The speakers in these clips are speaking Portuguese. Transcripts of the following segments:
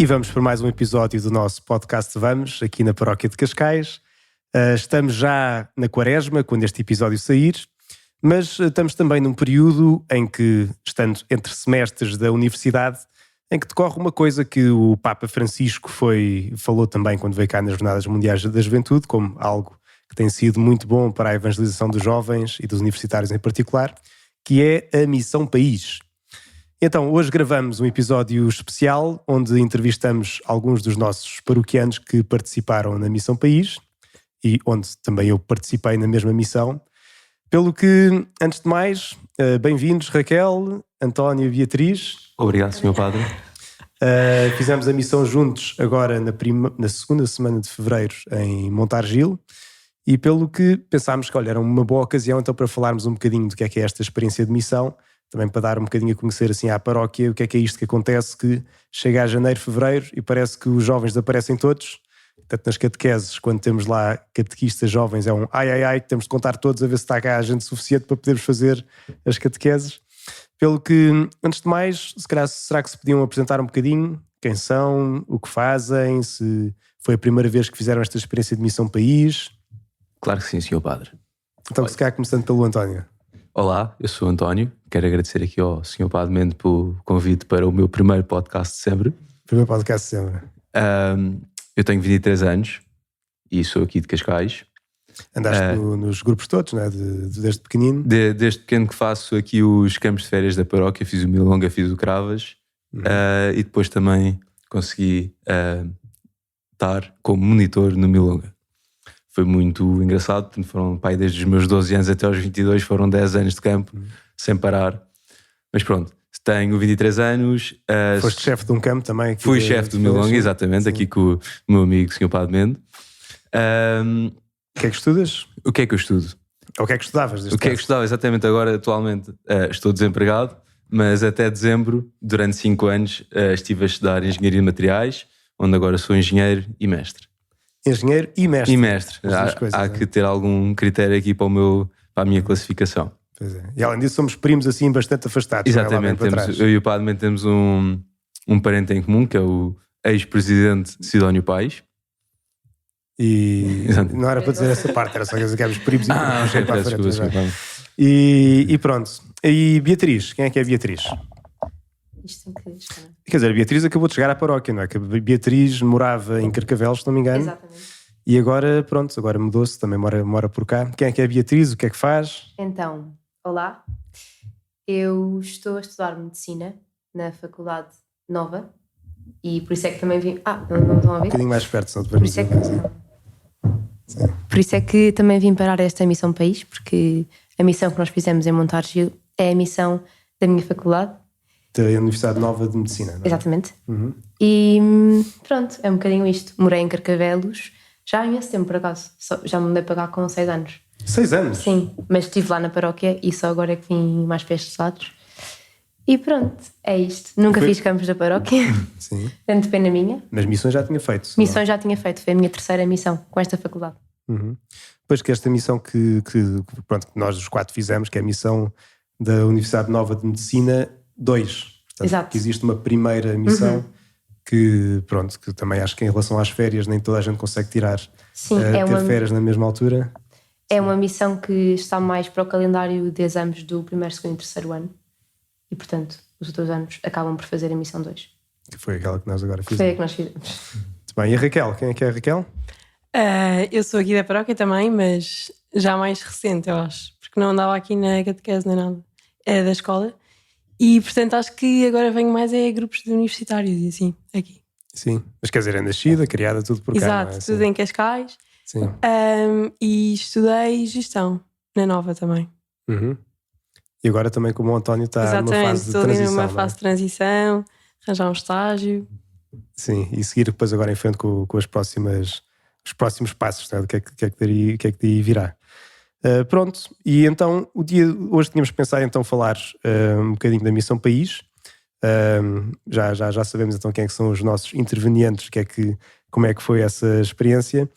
E vamos para mais um episódio do nosso podcast Vamos, aqui na Paróquia de Cascais. Estamos já na Quaresma, quando este episódio sair, mas estamos também num período em que, estando entre semestres da universidade, em que decorre uma coisa que o Papa Francisco falou também quando veio cá nas Jornadas Mundiais da Juventude, como algo que tem sido muito bom para a evangelização dos jovens e dos universitários em particular, que é a Missão País. Então, hoje gravamos um episódio especial onde entrevistamos alguns dos nossos paroquianos que participaram na Missão País e onde também eu participei na mesma missão. Pelo que, antes de mais, bem-vindos Raquel, António e Beatriz. Obrigado, Sr. Padre. Fizemos a missão juntos agora na segunda semana de fevereiro em Montargil e pelo que pensámos que era uma boa ocasião então para falarmos um bocadinho do que é esta experiência de missão, também para dar um bocadinho a conhecer assim à paróquia o que é isto que acontece, que chega a janeiro, fevereiro e parece que os jovens desaparecem todos. Tanto nas catequeses, quando temos lá catequistas jovens, é um ai, que temos de contar todos a ver se está cá gente suficiente para podermos fazer as catequeses. Pelo que, antes de mais, se calhar, será que se podiam apresentar um bocadinho quem são, o que fazem, se foi a primeira vez que fizeram esta experiência de Missão País? Claro que sim, Sr. Padre. Então, se calhar, começando pelo António. Olá, eu sou o António. Quero agradecer aqui ao Sr. Padre Mendes pelo convite para o meu primeiro podcast de sempre. Primeiro podcast de sempre. Eu tenho 23 anos e sou aqui de Cascais. Andaste nos grupos todos, não é? Desde pequenino? Desde pequeno que faço aqui os campos de férias da paróquia. Fiz o Milonga, fiz o Cravas. E depois também consegui estar como monitor no Milonga. Foi muito engraçado, porque foram desde os meus 12 anos até aos 22, foram 10 anos de campo, sem parar. Mas pronto, tenho 23 anos. Foste chefe de um campo também? Fui chefe do Milonga, exatamente, sim. Aqui com o meu amigo, Sr. Padre Mendes. O que é que estudas? O que é que eu estudo? Ou o que é que estudavas? O que é que estudava, exatamente, agora atualmente estou desempregado, mas até dezembro, durante 5 anos, estive a estudar Engenharia de Materiais, onde agora sou engenheiro e mestre. Engenheiro e mestre. E mestre. Há que ter algum critério aqui para a minha classificação. Pois é. E além disso somos primos assim bastante afastados. Exatamente. Eu e o Padre Mendes temos um parente em comum, que é o ex-presidente Sidónio Pais. E não era para dizer essa parte, era só que éramos primos e e pronto. E Beatriz, quem é que é Beatriz? Isto tem que estar. Quer dizer, a Beatriz acabou de chegar à paróquia, não é? Que a Beatriz morava em Carcavelos, se não me engano. Exatamente. E agora, pronto, agora mudou-se, também mora por cá. Quem é que é a Beatriz? O que é que faz? Então, olá. Eu estou a estudar Medicina na Faculdade Nova e por isso é que também vim... não estão a ouvir? Um bocadinho mais perto, senão depois Por isso é que também vim parar esta Missão País, porque a missão que nós fizemos em Montargil é a missão da minha faculdade. Da Universidade Nova de Medicina, não é? Exatamente. E pronto, é um bocadinho isto. Morei em Carcavelos já há imenso tempo, por acaso. Já me mudei para cá com 6 anos. 6 anos? Sim, mas estive lá na paróquia e só agora é que vim mais para estes lados. E pronto, é isto. Nunca fiz campos da paróquia. Sim. Tanto pena minha. Mas missões já tinha feito? Missões já tinha feito. Foi a minha terceira missão com esta faculdade. Pois que esta missão que nós os 4 fizemos, que é a missão da Universidade Nova de Medicina 2. Portanto, exato. Que existe uma primeira missão que também acho que em relação às férias nem toda a gente consegue tirar. Sim, ter férias na mesma altura. É uma missão que está mais para o calendário de exames do primeiro, segundo e terceiro ano. E, portanto, os outros anos acabam por fazer a missão 2. Que foi aquela que nós agora fizemos. Foi a que nós fizemos. Muito bem. E a Raquel? Quem é que é a Raquel? Eu sou aqui da paróquia também, mas já mais recente, eu acho. Porque não andava aqui na catequese nem nada. É da escola. E, portanto, acho que agora venho mais a grupos de universitários e assim, aqui. Sim. Mas quer dizer, é nascida, criada, tudo por cá. Exato, não é? tudo em Cascais. Sim. E estudei gestão na Nova também. E agora também como o António está numa fase de transição. Exatamente, estou ali numa fase de transição, arranjar um estágio. Sim, e seguir depois agora em frente com os próximos passos, né? O que é que daí virá. Pronto, e então hoje tínhamos pensado então falar um bocadinho da Missão País. Já sabemos então quem é que são os nossos intervenientes, como é que foi essa experiência.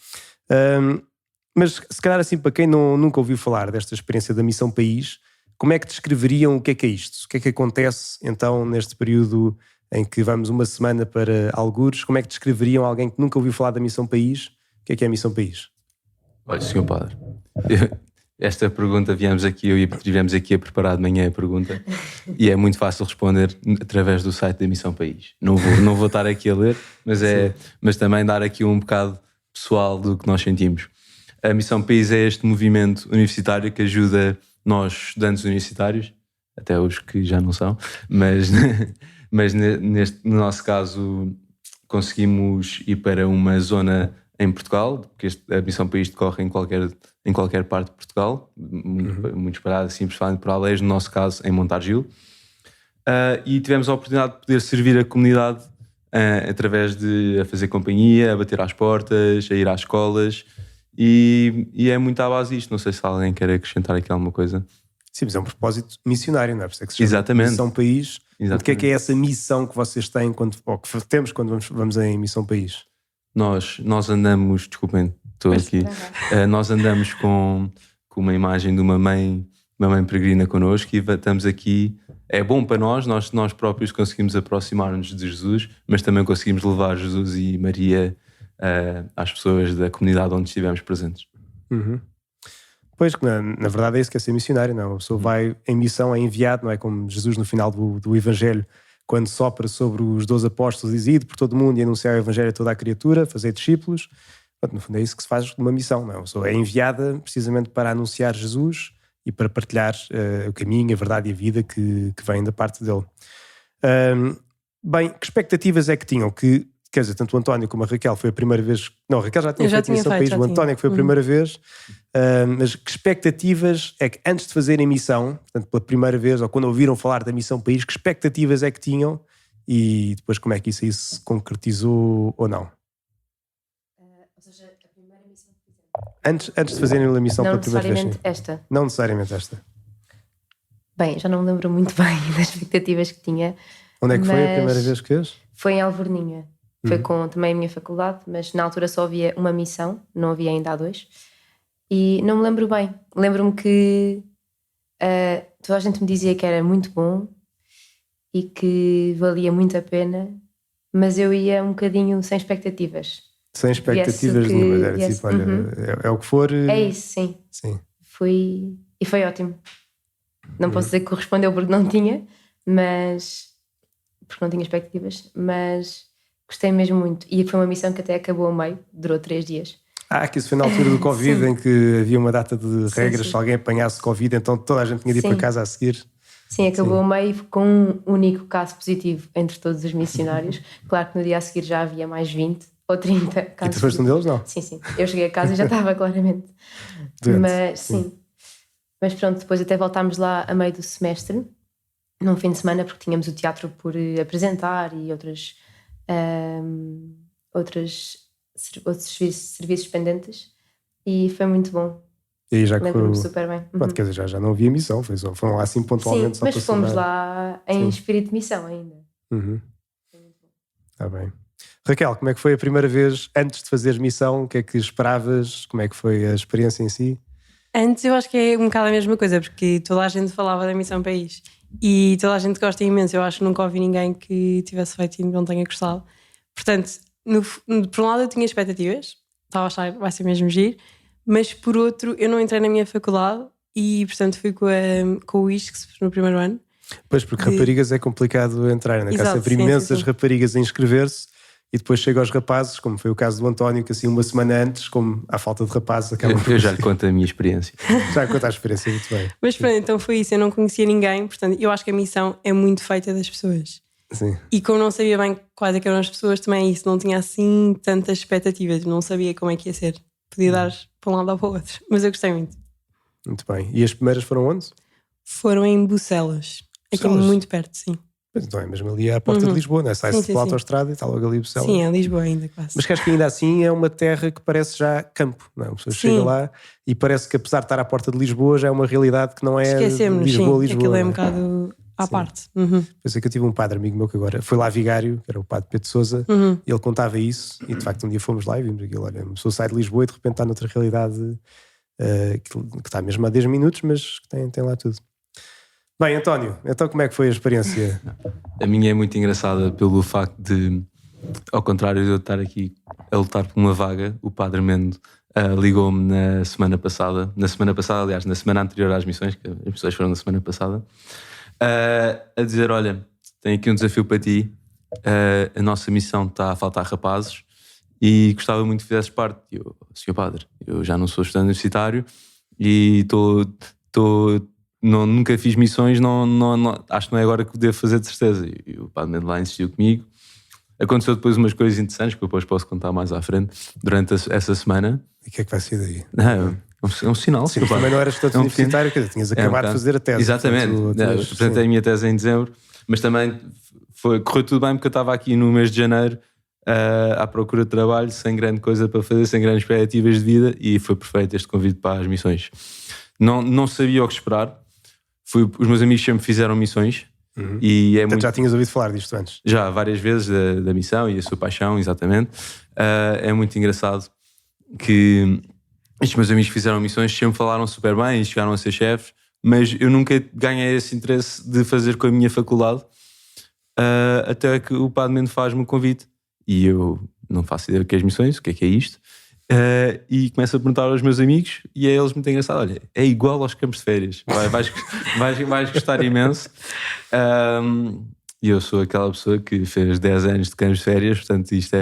Mas se calhar assim, para quem nunca ouviu falar desta experiência da Missão País, como é que descreveriam o que é isto? O que é que acontece então neste período em que vamos uma semana para algures. Como é que descreveriam alguém que nunca ouviu falar da Missão País? O que é a Missão País? Olha, Sr. Padre, esta pergunta viemos aqui a preparar de manhã a pergunta e é muito fácil responder através do site da Missão País. Não vou estar aqui a ler, mas também dar aqui um bocado pessoal do que nós sentimos. A Missão País é este movimento universitário que ajuda nós, estudantes universitários, até os que já não são, mas no nosso caso conseguimos ir para uma zona em Portugal, porque a Missão País decorre em qualquer parte de Portugal, muito espalhada, assim, principalmente por aldeias, no nosso caso em Montargil. E tivemos a oportunidade de poder servir a comunidade através de a fazer companhia, a bater às portas, a ir às escolas, e é muito à base disto. Não sei se alguém quer acrescentar aqui alguma coisa. Sim, mas é um propósito missionário, não é? Por isso é que se chama Exatamente. Missão País. Exatamente. O que é essa missão que vocês têm, ou que temos quando vamos em Missão País? Nós andamos, desculpem, estou aqui, nós andamos com uma imagem de uma mãe peregrina connosco e estamos aqui. É bom para nós próprios conseguimos aproximar-nos de Jesus, mas também conseguimos levar Jesus e Maria às pessoas da comunidade onde estivemos presentes. Uhum. Pois, na verdade é isso que é ser missionário, não? A pessoa vai em missão, é enviado, não é? Como Jesus no final do Evangelho, quando sopra sobre os 12 apóstolos, diz: ide por todo o mundo e anunciar o Evangelho a toda a criatura, fazer discípulos. No fundo é isso que se faz numa missão, não é? A pessoa é enviada precisamente para anunciar Jesus e para partilhar o caminho, a verdade e a vida que vem da parte dele. Bem, que expectativas é que tinham? Quer dizer, tanto o António como a Raquel foi a primeira vez... Não, a Raquel já tinha feito Missão País, o António que foi a primeira vez. Mas que expectativas é que antes de fazerem missão, portanto pela primeira vez, ou quando ouviram falar da Missão País, que expectativas é que tinham e depois como é que isso aí se concretizou ou não? Ou seja, a primeira missão que fizemos. Antes de fazerem a missão pela primeira vez. Não necessariamente esta. Não necessariamente esta. Bem, já não me lembro muito bem das expectativas que tinha. Onde é que foi a primeira vez que fez? Foi em Alvorninha. Foi com também a minha faculdade, mas na altura só havia uma missão, não havia ainda a 2. E não me lembro bem. Lembro-me que toda a gente me dizia que era muito bom e que valia muito a pena, mas eu ia um bocadinho sem expectativas. Sem expectativas nenhumas. Era tipo, olha, é o que for. É isso, sim. E foi ótimo. Não posso dizer que correspondeu porque não tinha, porque não tinha expectativas, mas gostei mesmo muito. E foi uma missão que até acabou a meio, durou 3 dias. Que isso foi na altura do Covid, em que havia uma data de regras, sim. se alguém apanhasse Covid, então toda a gente tinha de ir para casa a seguir. Sim, acabou a meio com um único caso positivo entre todos os missionários. Claro que no dia a seguir já havia mais 20 ou 30 casos. E tu foste um deles, não? Sim. Eu cheguei a casa e já estava claramente. Doente. Mas sim. Mas pronto, depois até voltámos lá a meio do semestre, num fim de semana, porque tínhamos o teatro por apresentar e outros serviços pendentes, e foi muito bom. E aí já lembro-me super bem. Pronto, quer dizer, já não havia missão, foram lá assim pontualmente. Sim, mas fomos lá em espírito de missão ainda. Está bem. Raquel, como é que foi a primeira vez antes de fazeres missão? O que é que esperavas? Como é que foi a experiência em si? Antes eu acho que é um bocado a mesma coisa, porque toda a gente falava da Missão País e toda a gente gosta imenso. Eu acho que nunca ouvi ninguém que tivesse feito e não tenha gostado. Portanto, por um lado eu tinha expectativas, estava a achar vai ser mesmo giro, mas por outro eu não entrei na minha faculdade e portanto fui com o ISCS no primeiro ano. Pois, porque raparigas é complicado entrar, né? Há sempre imensas raparigas a inscrever-se e depois chega aos rapazes, como foi o caso do António, que assim uma semana antes, como há falta de rapazes, acabam Eu já lhe conto a minha experiência. Já conta a experiência, muito bem. Mas pronto, então foi isso, eu não conhecia ninguém, portanto eu acho que a missão é muito feita das pessoas. Sim. E como não sabia bem quais é que eram as pessoas, também é isso, não tinha assim tantas expectativas, não sabia como é que ia ser. Podia dar para um lado ou para o outro, mas eu gostei muito. Muito bem. E as primeiras foram onde? Foram em Bucelas, aqui muito perto, sim. Mas então é mesmo ali à porta de Lisboa, não é? Sai-se pela autoestrada e está logo ali Bucelas. Sim, é Lisboa ainda quase. Mas que acho que ainda assim é uma terra que parece já campo, não é? A pessoa chega lá e parece que apesar de estar à porta de Lisboa já é uma realidade que não é Lisboa. Aquilo é um bocado à parte. Pois é que eu tive um padre amigo meu que agora foi lá vigário, que era o padre Pedro Sousa, e ele contava isso e de facto um dia fomos lá e vimos aquilo, olha, uma pessoa sai de Lisboa e de repente está noutra realidade que está mesmo há 10 minutos, mas que tem lá tudo. Bem, António, então como é que foi a experiência? A minha é muito engraçada pelo facto de, ao contrário de eu estar aqui a lutar por uma vaga, o Padre Mendo ligou-me na semana passada, aliás, na semana anterior às missões, que as missões foram na semana passada, a dizer: olha, tenho aqui um desafio para ti, a nossa missão está a faltar rapazes e gostava muito que fizesses parte. E eu: Senhor Padre, eu já não sou estudante universitário e nunca fiz missões, acho que não é agora que devo fazer, de certeza. E o Padre Mendo lá insistiu comigo. Aconteceu depois umas coisas interessantes que eu depois posso contar mais à frente durante essa semana. E o que é que vai ser daí? É um sinal. Sim, também não eras estudante universitário, quer dizer, tinhas acabado de fazer a tese. Exatamente. Eu apresentei a minha tese em dezembro, mas também correu tudo bem porque eu estava aqui no mês de janeiro à procura de trabalho, sem grande coisa para fazer, sem grandes expectativas de vida, e foi perfeito este convite para as missões. Não sabia o que esperar. Os meus amigos sempre fizeram missões. E Portanto, já tinhas ouvido falar disto antes? Já, várias vezes, da missão e a sua paixão, exatamente. É muito engraçado que estes meus amigos fizeram missões, sempre falaram super bem e chegaram a ser chefes, mas eu nunca ganhei esse interesse de fazer com a minha faculdade, até que o Padre Mendo faz-me o convite e eu não faço ideia do que é as missões, o que é isto, e começo a perguntar aos meus amigos e a eles muito engraçado: olha, é igual aos campos de férias, vais gostar imenso. E eu sou aquela pessoa que fez 10 anos de campos de férias, portanto isto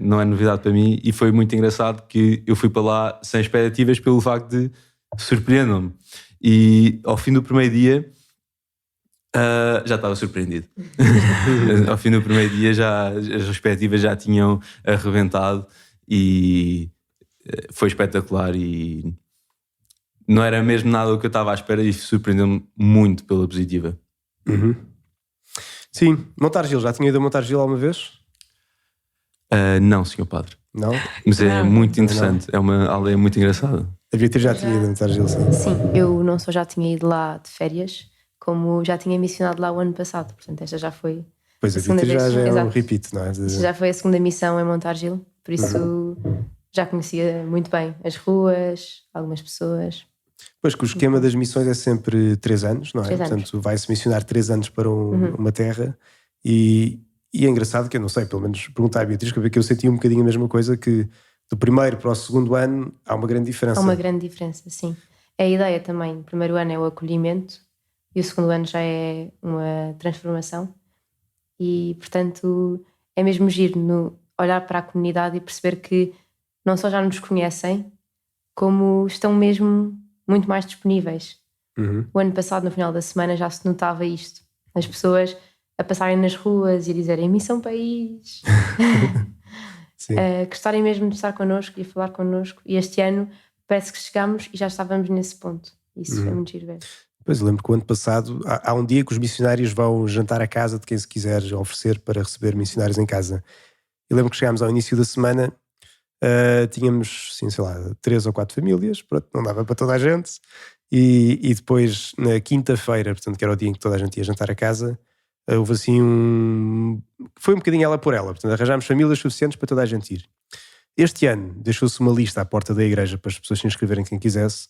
não é novidade para mim, e foi muito engraçado que eu fui para lá sem expectativas pelo facto de surpreendam-me, e ao fim do primeiro dia já estava surpreendido. Ao fim do primeiro dia as expectativas já tinham arrebentado e foi espetacular, e não era mesmo nada o que eu estava à espera, e surpreendeu-me muito pela positiva. Sim. Montargil, já tinha ido a Montargil alguma vez? Não, senhor Padre. Não? Mas é Não. muito interessante, é uma aldeia muito engraçada. A Beatriz já tinha ido a Montargil, sim. Sim, eu não só já tinha ido lá de férias, como já tinha missionado lá o ano passado. Portanto, esta já foi Pois, a segunda Beatriz já vez. é um Exato. repeat, não é? Esta já foi a segunda missão em Montargil, por isso já conhecia muito bem as ruas, algumas pessoas. Pois que o esquema das missões é sempre 3 anos, não é? 3 anos. Portanto, vai-se missionar 3 anos para uma terra, e é engraçado que eu não sei, pelo menos perguntar à Beatriz, que eu senti um bocadinho a mesma coisa, que do primeiro para o segundo ano há uma grande diferença. Há uma grande diferença, sim. A ideia também, o primeiro ano é o acolhimento e o segundo ano já é uma transformação, e portanto é mesmo giro no olhar para a comunidade e perceber que não só já nos conhecem, como estão mesmo muito mais disponíveis. O ano passado, no final da semana, já se notava isto, as pessoas a passarem nas ruas e a dizerem Missão País, Sim. gostarem mesmo de estar connosco e falar connosco, e este ano parece que chegámos e já estávamos nesse ponto. Isso foi muito giro ver. Pois, eu lembro que o ano passado há um dia que os missionários vão jantar à casa de quem se quiser oferecer para receber missionários em casa. Eu lembro que chegámos ao início da semana, tínhamos, sim, sei lá, 3 ou 4 famílias, pronto, não dava para toda a gente, e depois na quinta-feira, portanto que era o dia em que toda a gente ia jantar a casa, houve assim foi um bocadinho ela por ela, portanto arranjámos famílias suficientes para toda a gente ir. Este ano deixou-se uma lista à porta da igreja para as pessoas se inscreverem, quem quisesse,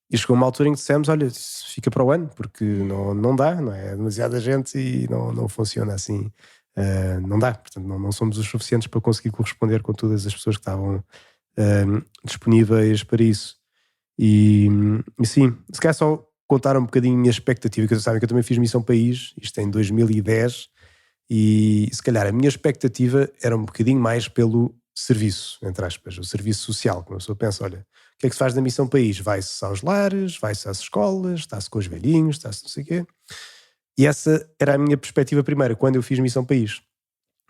e chegou uma altura em que dissemos: olha, fica para o ano, porque não dá, não é? Demasiada gente e não funciona assim. Não dá, portanto não somos os suficientes para conseguir corresponder com todas as pessoas que estavam disponíveis para isso. E sim, se calhar só contar um bocadinho a minha expectativa, que vocês sabem que eu também fiz Missão País, isto em 2010, e se calhar a minha expectativa era um bocadinho mais pelo serviço, entre aspas, o serviço social, como a pessoa pensa: olha, o que é que se faz na Missão País? Vai-se aos lares, vai-se às escolas, está-se com os velhinhos, está-se não sei o quê. E essa era a minha perspectiva primeira, quando eu fiz Missão País.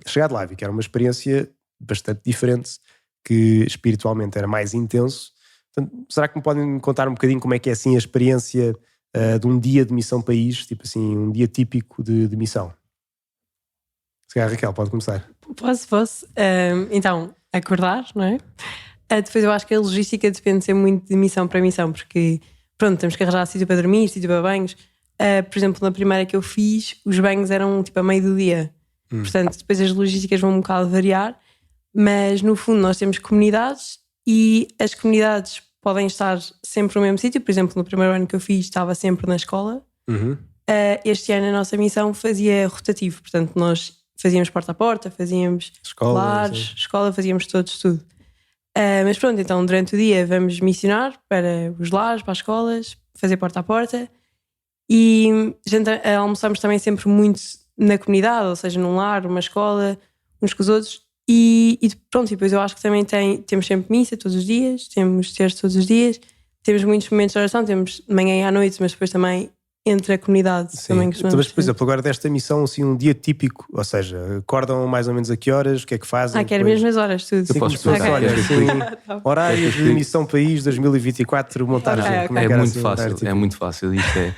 Chegado lá, vi que era uma experiência bastante diferente, que espiritualmente era mais intenso. Portanto, será que me podem contar um bocadinho como é que é assim a experiência de um dia de Missão País, tipo assim, um dia típico de missão? Se calhar, Raquel, pode começar. Posso. Então, acordar, não é? Depois eu acho que a logística depende sempre muito de missão para missão, porque, pronto, temos que arranjar sítio para dormir, sítio para banhos. Por exemplo, na primeira que eu fiz, os banhos eram tipo a meio do dia. Portanto, depois as logísticas vão um bocado variar, mas no fundo nós temos comunidades e as comunidades podem estar sempre no mesmo sítio. Por exemplo, no primeiro ano que eu fiz estava sempre na escola, Este ano a nossa missão fazia rotativo, portanto nós fazíamos porta a porta, fazíamos Escola, lares, escola, fazíamos todos tudo. Mas pronto, então durante o dia vamos missionar para os lares, para as escolas, fazer porta a porta e almoçamos também sempre muito na comunidade, ou seja, num lar, uma escola, uns com os outros. E pronto, e depois eu acho que também temos sempre missa todos os dias, temos terços todos os dias, temos muitos momentos de oração, temos de manhã e à noite, mas depois também entre a comunidade. Sim. Também Então, mas, por exemplo, agora desta missão, assim, um dia típico, ou seja, acordam mais ou menos a que horas, o que é que fazem? quero mesmo as horas, tudo. Sim, posso como se fosse, explicar, olha, quero assim, horários de missão país 2024, montagem. Ok, Como É que era muito assim, fácil, horário é típico? muito fácil. Isto é,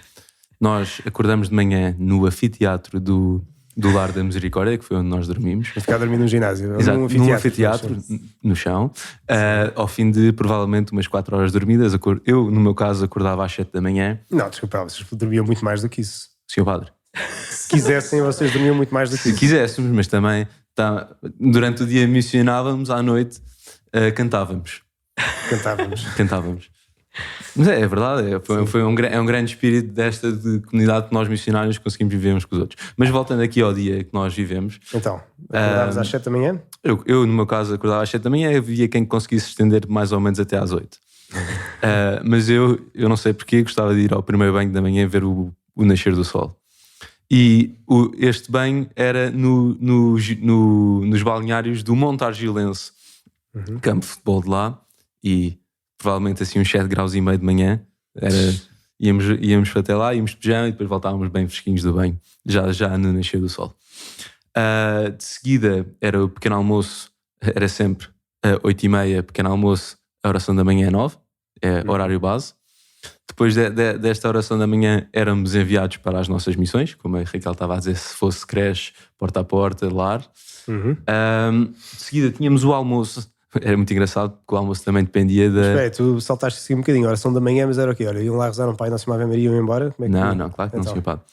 nós acordamos de manhã no anfiteatro do Lar da Misericórdia, que foi onde nós dormimos. Vou ficar a dormir num ginásio. ou Exato, num num anfiteatro, no chão, ao fim de provavelmente umas 4 horas dormidas. Eu, no meu caso, acordava às 7 da manhã. Não, desculpa, vocês dormiam muito mais do que isso. Senhor Padre, Se quisessem, vocês dormiam muito mais do que se isso. quiséssemos, mas também durante o dia missionávamos, à noite cantávamos. Cantávamos. Mas é verdade, é um grande espírito desta de comunidade que nós missionários conseguimos viver uns com os outros. Mas voltando aqui ao dia que nós vivemos, Então, acordávamos às 7 da manhã? eu no meu caso acordava às 7 da manhã e havia quem conseguisse estender mais ou menos até às 8. Mas eu não sei porque gostava de ir ao primeiro banho da manhã ver o nascer do sol. E este banho era nos balneários do Monte Argilense, campo de futebol de lá, e provavelmente assim uns 7 graus e meio de manhã. Íamos até lá, íamos de pijama e depois voltávamos bem fresquinhos do banho, já no nascer do sol. De seguida era o pequeno almoço, era sempre 8h30, pequeno almoço, a oração da manhã é 9, é horário base. Depois desta oração da manhã éramos enviados para as nossas missões, como a Raquel estava a dizer, se fosse creche, porta a porta, lar. De seguida tínhamos o almoço. Era muito engraçado, porque o almoço também dependia da... Espera, tu saltaste assim um bocadinho, a oração da manhã, mas era o quê? Olha, iam lá rezar um Pai Nosso e uma Ave Maria e iam embora? Como é que... Não, claro que Então, não, Sr. Padre.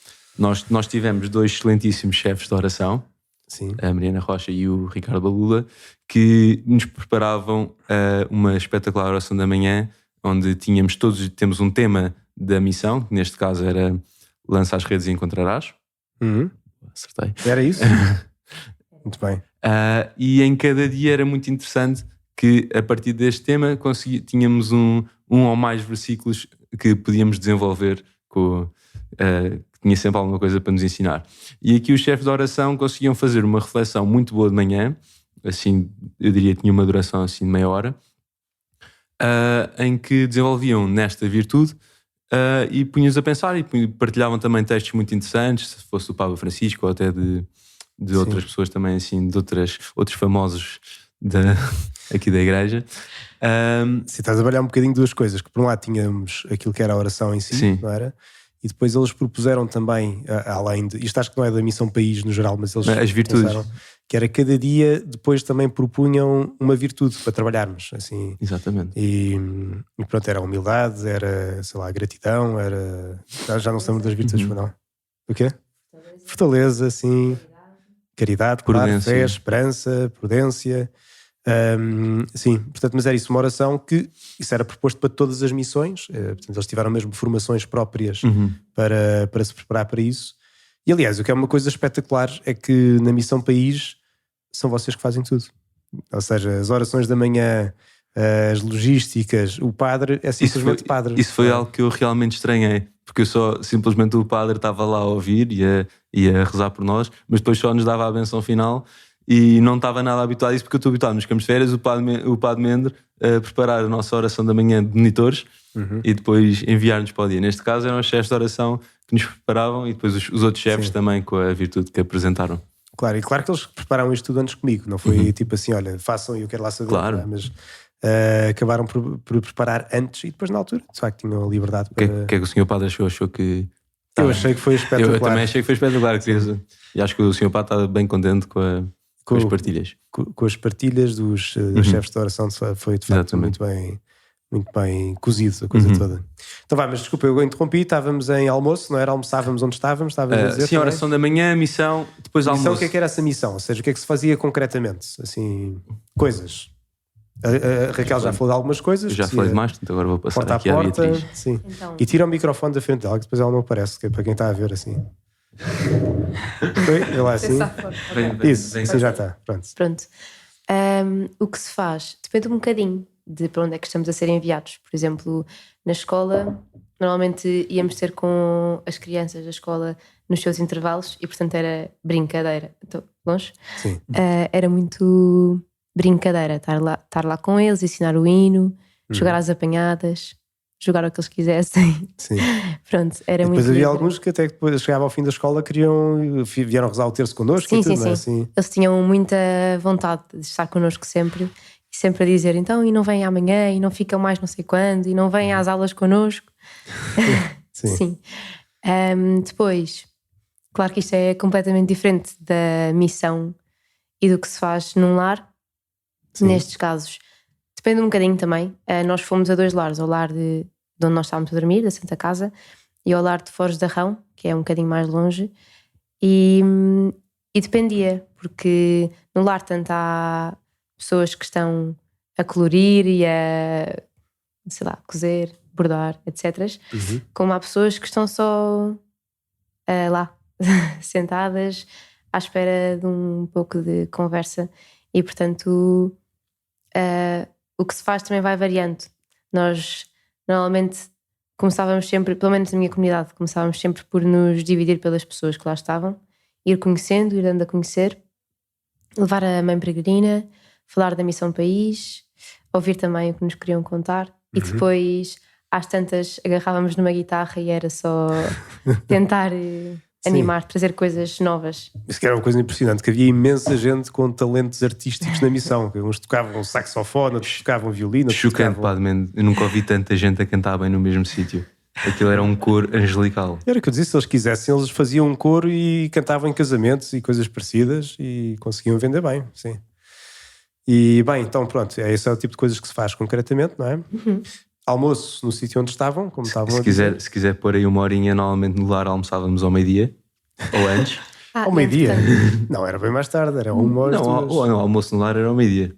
Nós tivemos 2 excelentíssimos chefes de oração, Sim. a Mariana Rocha e o Ricardo Balula, que nos preparavam uma espetacular oração da manhã, onde temos um tema da missão, que neste caso era lança as redes e encontrarás. Acertei. Era isso? Muito bem. E em cada dia era muito interessante que a partir deste tema tínhamos um ou mais versículos que podíamos desenvolver, que tinha sempre alguma coisa para nos ensinar. E aqui os chefes de oração conseguiam fazer uma reflexão muito boa de manhã, assim, eu diria que tinha uma duração assim de meia hora, em que desenvolviam nesta virtude e punham-nos a pensar e partilhavam também textos muito interessantes, se fosse do Papa Francisco ou até de outras pessoas também, assim, de outros famosos aqui da igreja. Se estás a trabalhar um bocadinho duas coisas, que por um lado tínhamos aquilo que era a oração em si, Sim. não era? E depois eles propuseram também, além de... Isto acho que não é da Missão País no geral, mas eles... As virtudes. pensaram que era cada dia, depois também propunham uma virtude para trabalharmos, assim. Exatamente. E pronto, era a humildade, era, sei lá, a gratidão, era... Já não se lembra das virtudes, não? O quê? Fortaleza, sim. Caridade, claro, Prudência. fé, esperança, prudência. Sim, portanto, mas era isso, uma oração que isso era proposto para todas as missões, portanto, eles tiveram mesmo formações próprias para se preparar para isso. E aliás, o que é uma coisa espetacular é que na Missão País são vocês que fazem tudo, ou seja, as orações da manhã, as logísticas, o padre é simplesmente padre. Isso foi algo que eu realmente estranhei, porque simplesmente o padre estava lá a ouvir e a rezar por nós, mas depois só nos dava a benção final. E não estava nada habituado a isso, porque eu estou habituado nos campos de férias, o Padre Mendre a preparar a nossa oração da manhã de monitores e depois enviar-nos para o dia. Neste caso eram os chefes de oração que nos preparavam e depois os outros chefes também com a virtude que apresentaram. Claro, e claro que eles prepararam isto tudo antes comigo, não foi tipo assim, olha, façam e eu quero lá saber. Claro. Não é? Mas acabaram por preparar antes e depois na altura, de facto, tinham a liberdade O para... que é que o Sr. Padre achou que... Eu achei que foi espetacular. Eu também achei que foi espetacular. E acho que o Sr. Padre está bem contente com as partilhas. Com as partilhas dos chefes de oração, foi de facto muito bem cozido a coisa toda. Então vai, mas desculpa, eu interrompi, estávamos em almoço, não era? Almoçávamos onde estávamos a dizer, sim, oração da manhã, missão, depois almoço. Missão, o que é que era essa missão? Ou seja, o que é que se fazia concretamente? Assim, coisas. A Raquel já falou de algumas coisas. Eu já falei demais, portanto agora vou passar Porta a aqui à porta. Beatriz. Sim. Então, E tira o microfone da frente dela, que depois ela não aparece, que é para quem está a ver assim. Foi? Lá assim. pensar fora. Ok. Isso, assim já está. Pronto. Pronto. O que se faz depende um bocadinho de para onde é que estamos a ser enviados. Por exemplo, na escola, normalmente íamos ter com as crianças da escola nos seus intervalos e, portanto, era brincadeira. Estou longe? Sim. Era muito brincadeira estar lá com eles, ensinar o hino, jogar às apanhadas, jogar o que eles quisessem. Sim. Pronto, era E muito depois havia livre. alguns que até que depois chegava ao fim da escola vieram rezar o terço connosco Sim, e tudo, sim, não é? sim. Assim. Eles tinham muita vontade de estar connosco sempre e sempre a dizer então, e não vêm amanhã, e não ficam mais não sei quando, e não vêm às aulas connosco. Sim. Sim. Depois, claro que isto é completamente diferente da missão e do que se faz num lar. Sim. Nestes casos, depende um bocadinho também. Nós fomos a 2 lares, ao lar de onde nós estávamos a dormir, da Santa Casa, e ao lar de Foz de Arrão, que é um bocadinho mais longe. E dependia, porque no lar tanto há pessoas que estão a colorir e a, sei lá, cozer, bordar, etc. Como há pessoas que estão só lá, sentadas, à espera de um pouco de conversa. E, portanto, o que se faz também vai variando. Nós, normalmente, começávamos sempre, pelo menos na minha comunidade, começávamos sempre por nos dividir pelas pessoas que lá estavam, ir conhecendo, ir dando a conhecer, levar a mãe peregrina, falar da Missão País, ouvir também o que nos queriam contar e depois, às tantas, agarrávamos numa guitarra e era só tentar animar, trazer coisas novas. Isso que era uma coisa impressionante, que havia imensa gente com talentos artísticos na missão. Uns tocavam saxofone, outros tocavam violino, outros Chocante, tocavam... pá, man. Eu nunca ouvi tanta gente a cantar bem no mesmo sítio. Aquilo era um coro angelical. Era o que eu disse, se eles quisessem, eles faziam um coro e cantavam em casamentos e coisas parecidas e conseguiam vender bem, sim. E bem, então pronto, esse é o tipo de coisas que se faz concretamente, não é? Almoço no sítio onde estavam, como estavam a dizer. Se quiser pôr aí uma horinha, normalmente no lar almoçávamos ao meio-dia ou antes. Ao meio-dia? Não, era bem mais tarde, era 1h, Não, 2h. o almoço no lar era ao meio-dia.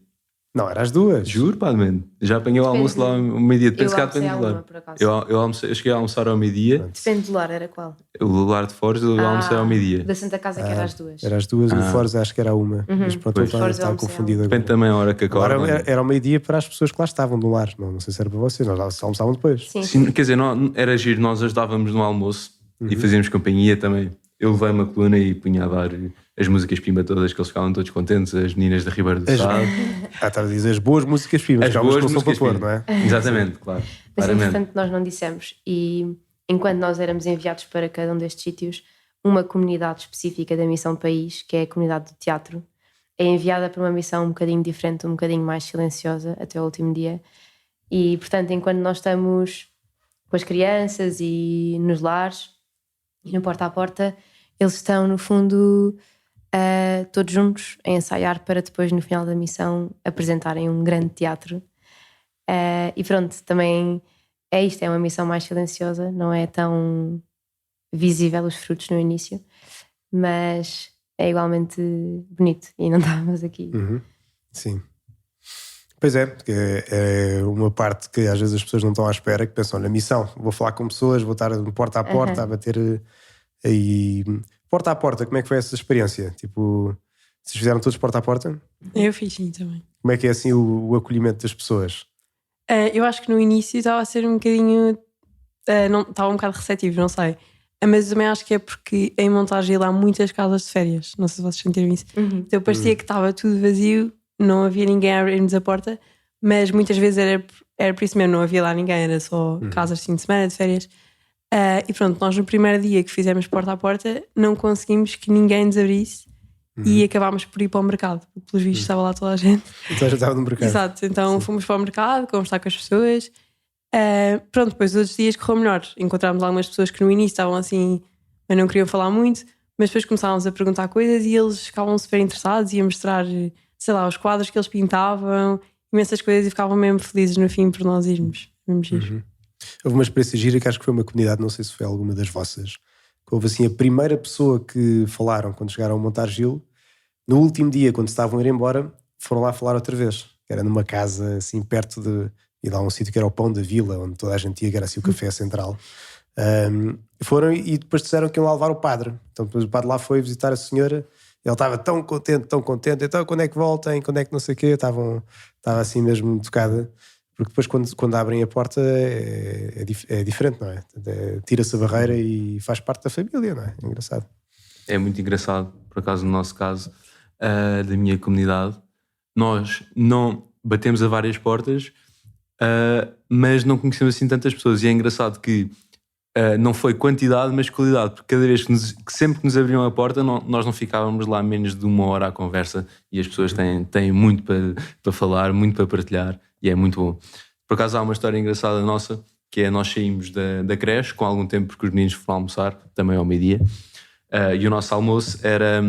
Não, era às 2h. Juro, pá, mano. Já apanhei o almoço lá ao meio-dia. Depende se cá, depende do lar. por acaso. Eu cheguei a almoçar ao meio-dia. Depende do lar, era qual? O lar de Foz eu almocei ao meio-dia. Da Santa Casa que era às 2. Era às 2h, o Forza acho que era 1h. Mas pronto, Pois. eu Forza estava almocei confundido agora. Depende também a hora que Agora acorda. era ao meio-dia para as pessoas que lá estavam no lar. Não sei se era para vocês, nós almoçavam depois. Sim, Sim, quer dizer, era giro, nós ajudávamos no almoço e fazíamos companhia também. Eu levei uma coluna e punha a dar as músicas pimba todas, que eles ficavam todos contentes, as meninas da Ribeira do Sado. Estava a dizer as boas músicas primas, que há umas que não são para pôr, não é? Exatamente, claro. Mas Claramente. entretanto nós não dissemos. E enquanto nós éramos enviados para cada um destes sítios, uma comunidade específica da Missão País, que é a comunidade do teatro, é enviada para uma missão um bocadinho diferente, um bocadinho mais silenciosa até o último dia. E portanto, enquanto nós estamos com as crianças e nos lares e no porta a porta, eles estão no fundo todos juntos a ensaiar para depois no final da missão apresentarem um grande teatro. E pronto, também é isto, é uma missão mais silenciosa, não é tão visível os frutos no início, mas é igualmente bonito e não estávamos aqui. Sim. Pois é, porque é uma parte que às vezes as pessoas não estão à espera, que pensam na missão, vou falar com pessoas, vou estar de porta a porta a bater aí. Porta a porta, como é que foi essa experiência? Tipo, vocês fizeram todos porta a porta? Eu fiz sim também. Como é que é assim o acolhimento das pessoas? Eu acho que no início estava a ser um bocadinho. Não, estava um bocado receptivo, não sei. Mas também acho que é porque em Montargil há muitas casas de férias. Não sei se vocês sentiram isso. Então parecia que estava tudo vazio, não havia ninguém a abrir-nos a porta, mas muitas vezes era por isso mesmo, não havia lá ninguém, era só casas de fim de semana, de férias. E pronto, nós no primeiro dia que fizemos porta a porta não conseguimos que ninguém nos abrisse e acabámos por ir para o mercado. Pelos vistos estava lá toda a gente. Então já estava no mercado. Exato, então fomos para o mercado, conversar com as pessoas. Pronto, depois os outros dias correu melhor. Encontramos algumas pessoas que no início estavam assim, mas não queriam falar muito, mas depois começávamos a perguntar coisas e eles ficavam super interessados e a mostrar, sei lá, os quadros que eles pintavam, imensas coisas, e ficavam mesmo felizes no fim por nós irmos. Mesmo giro. Houve uma experiência gira que acho que foi uma comunidade, não sei se foi alguma das vossas, que houve assim a primeira pessoa que falaram quando chegaram a Montargil, no último dia, quando estavam a ir embora, foram lá falar outra vez. que era numa casa assim perto de... E lá um sítio que era o Pão da Vila, onde toda a gente ia, que era assim o café central. Foram e depois disseram que iam lá levar o padre. Então depois o padre lá foi visitar a senhora. Ele estava tão contente. Então quando é que voltem? Quando é que não sei o quê? Estava assim mesmo tocada. Porque depois quando abrem a porta é diferente, não é? Tira-se a barreira e faz parte da família, não é? É engraçado. É muito engraçado, por acaso, no nosso caso, da minha comunidade. Nós não batemos a várias portas, mas não conhecemos assim tantas pessoas. E é engraçado que não foi quantidade, mas qualidade, porque cada vez que sempre que nos abriam a porta, nós não ficávamos lá menos de 1 hora à conversa, e as pessoas têm muito para falar, muito para partilhar, e é muito bom. Por acaso há uma história engraçada nossa, que é: nós saímos da creche com algum tempo, porque os meninos foram almoçar, também ao meio-dia, e o nosso almoço era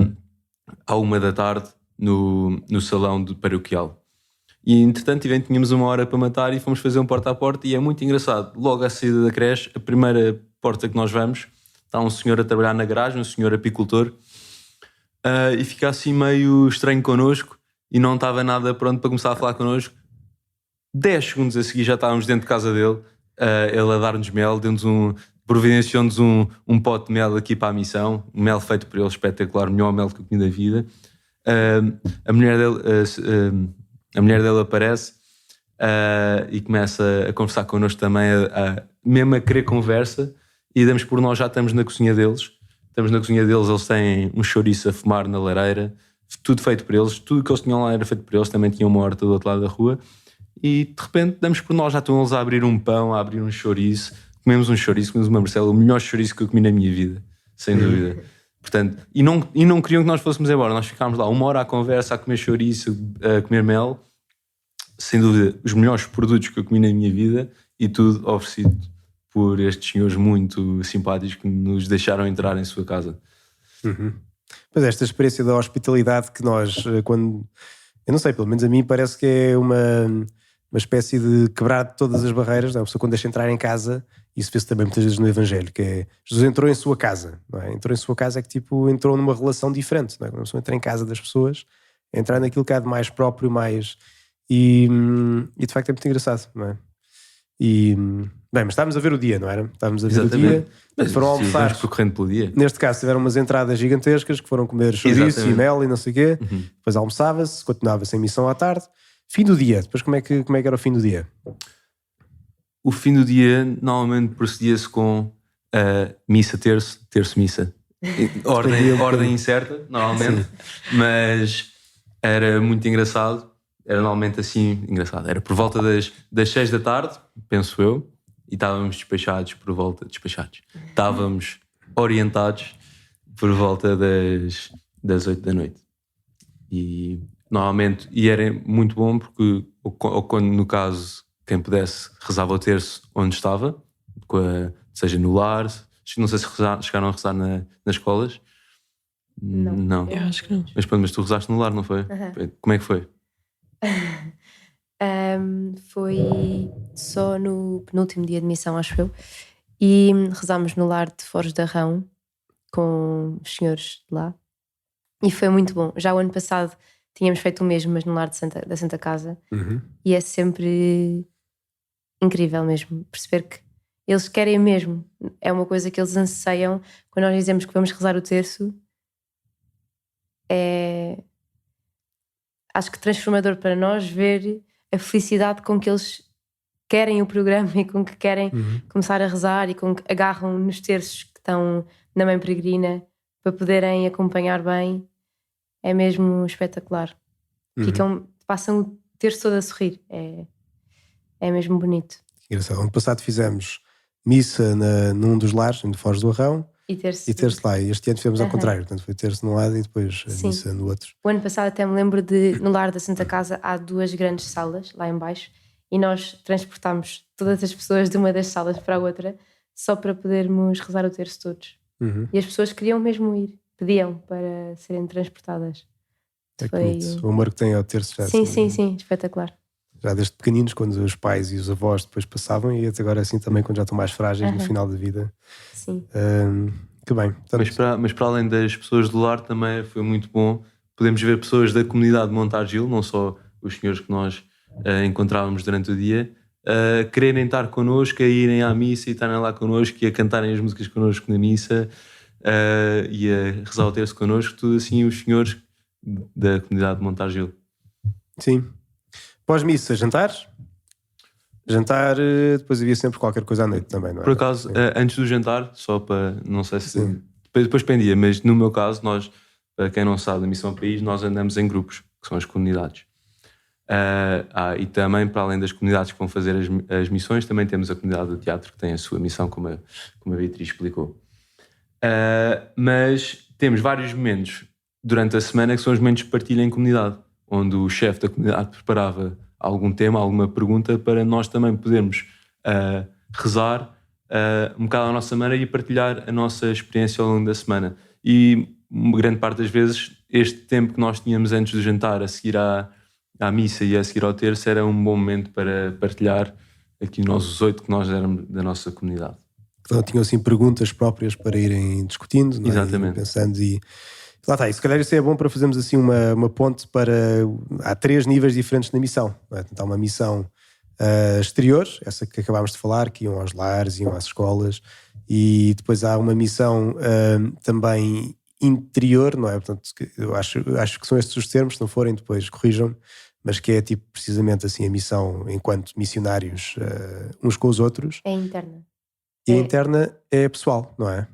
à 1 da tarde no salão paroquial. E entretanto tínhamos 1 hora para matar e fomos fazer um porta a porta, e é muito engraçado. Logo à saída da creche, a primeira porta que nós vamos, está um senhor a trabalhar na garagem, um senhor apicultor, e fica assim meio estranho connosco e não estava nada pronto para começar a falar connosco. 10 segundos a seguir já estávamos dentro de casa dele, ele a dar-nos mel, providenciou-nos um pote de mel aqui para a missão, um mel feito por ele, espetacular, o melhor mel que eu comi da vida. A mulher dele aparece e começa a conversar connosco também, mesmo a querer conversa, e damos por nós, já estamos na cozinha deles. Eles têm um chouriço a fumar na lareira, tudo feito por eles, tudo que eles tinham lá era feito por eles, também tinham uma horta do outro lado da rua, e de repente damos por nós, já estão eles a abrir um pão, a abrir um chouriço, comemos uma Marcela, o melhor chouriço que eu comi na minha vida, sem dúvida. Portanto, e não queriam que nós fôssemos embora. Nós ficámos lá 1 hora à conversa, a comer chouriço, a comer mel. Sem dúvida, os melhores produtos que eu comi na minha vida, e tudo oferecido por estes senhores muito simpáticos que nos deixaram entrar em sua casa. Pois é, esta experiência da hospitalidade que nós, quando... Eu não sei, pelo menos a mim parece que é uma espécie de quebrar todas as barreiras, não é? A pessoa quando deixa entrar em casa, isso vê-se também muitas vezes no Evangelho, que é Jesus entrou em sua casa, não é? Entrou em sua casa é que tipo entrou numa relação diferente, não é? Quando a pessoa entra em casa das pessoas, é entrar naquilo que há de mais próprio, mais... E de facto é muito engraçado, não é? Bem, mas estávamos a ver o dia, não era? Estávamos a ver Exatamente. o dia, Mas foram almoçar. vamos percorrendo pelo dia. Neste caso tiveram umas entradas gigantescas que foram comer chouriço Exatamente. e mel e não sei o quê. Depois almoçava-se, continuava-se em missão à tarde. Fim do dia, depois como é que era o fim do dia? O fim do dia normalmente procedia-se com missa, terço, missa. Ordem incerta, normalmente, mas era muito engraçado. Era normalmente assim, engraçado. Era por volta das 6 da tarde, penso eu, e estávamos estávamos orientados por volta das 8 da noite. E normalmente, e era muito bom porque, ou quando no caso, quem pudesse rezava o terço onde estava, seja no lar, não sei se chegaram a rezar nas escolas. Não. Eu acho que não. Mas tu rezaste no lar, não foi? Como é que foi? Foi só no penúltimo dia de missão, acho eu, e rezámos no lar de Foz de Arrão com os senhores de lá, e foi muito bom. Já o ano passado tínhamos feito o mesmo, mas no lar da Santa Casa, e é sempre incrível mesmo perceber que eles querem mesmo, é uma coisa que eles anseiam. Quando nós dizemos que vamos rezar o terço, acho que transformador para nós ver a felicidade com que eles querem o programa e com que querem começar a rezar, e com que agarram nos terços que estão na Mãe Peregrina para poderem acompanhar bem. É mesmo espetacular. Passam o terço todo a sorrir. É mesmo bonito. Engraçado. Ano passado fizemos missa num dos lares, em Foz do Arrão, E terço lá. E este ano fizemos ao contrário. Portanto, foi terço num lado e depois a missa no outro. O ano passado até me lembro no lar da Santa Casa há 2 grandes salas lá em baixo, e nós transportámos todas as pessoas de uma das salas para a outra só para podermos rezar o terço todos. E as pessoas queriam mesmo ir, pediam para serem transportadas. O amor que tem ao terço já. Sim, espetacular. Já desde pequeninos, quando os pais e os avós depois passavam, e até agora assim também quando já estão mais frágeis no final da vida. Sim. Que bem. Portanto, Mas para além das pessoas do lar, também foi muito bom. Podemos ver pessoas da comunidade de Montargil, não só os senhores que nós encontrávamos durante o dia, a quererem estar connosco, a irem à missa e estarem lá connosco e a cantarem as músicas connosco na missa e a rezar o terço connosco, tudo assim os senhores da comunidade de Montargil. Sim. Pós-missa, jantar? Jantar, depois havia sempre qualquer coisa à noite também, não é? Por acaso, antes do jantar, só para, não sei se... Depois pendia, mas no meu caso, nós, para quem não sabe, da Missão País, nós andamos em grupos, que são as comunidades. E também, para além das comunidades que vão fazer as missões, também temos a comunidade do teatro, que tem a sua missão, como a Beatriz explicou. Mas temos vários momentos durante a semana que são os momentos de partilha em comunidade, onde o chefe da comunidade preparava algum tema, alguma pergunta, para nós também podermos rezar um bocado à nossa maneira e partilhar a nossa experiência ao longo da semana. E uma grande parte das vezes este tempo que nós tínhamos antes do jantar, a seguir à missa e a seguir ao terço, era um bom momento para partilhar aqui nós os 8 que nós éramos da nossa comunidade. Então tinham assim perguntas próprias para irem discutindo, não é? Exatamente. E pensando e lá está, e se calhar isso é bom para fazermos assim uma ponte para... Há 3 níveis diferentes na missão, não é? Então, há uma missão exterior, essa que acabámos de falar, que iam aos lares, iam às escolas, e depois há uma missão também interior, não é? Portanto, eu acho que são estes os termos, se não forem depois corrijam-me, mas que é tipo precisamente assim a missão enquanto missionários uns com os outros. É interna. E a interna é pessoal, não é?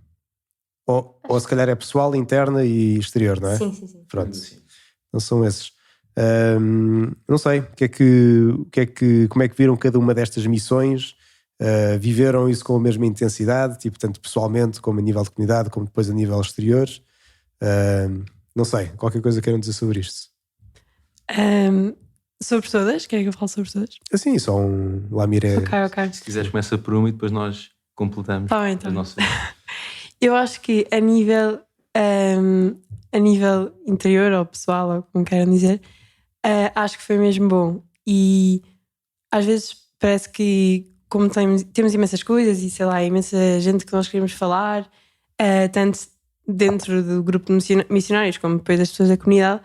Ou se calhar é pessoal, interna e exterior, não é? Sim. Pronto. Então são esses. Não sei, como é que viram cada uma destas missões? Viveram isso com a mesma intensidade, tipo, tanto pessoalmente como a nível de comunidade, como depois a nível exterior? Não sei, qualquer coisa queiram dizer sobre isto? Sobre todas? Querem que eu fale sobre todas? Assim, só um Lamiré. Ok. Se quiseres começa por uma e depois nós completamos Tá bem. a nossa... Eu acho que a nível interior ou pessoal, ou como queiram dizer, acho que foi mesmo bom. E às vezes parece que, como temos imensas coisas e sei lá, imensa gente que nós queremos falar, tanto dentro do grupo de missionários como depois das pessoas da comunidade,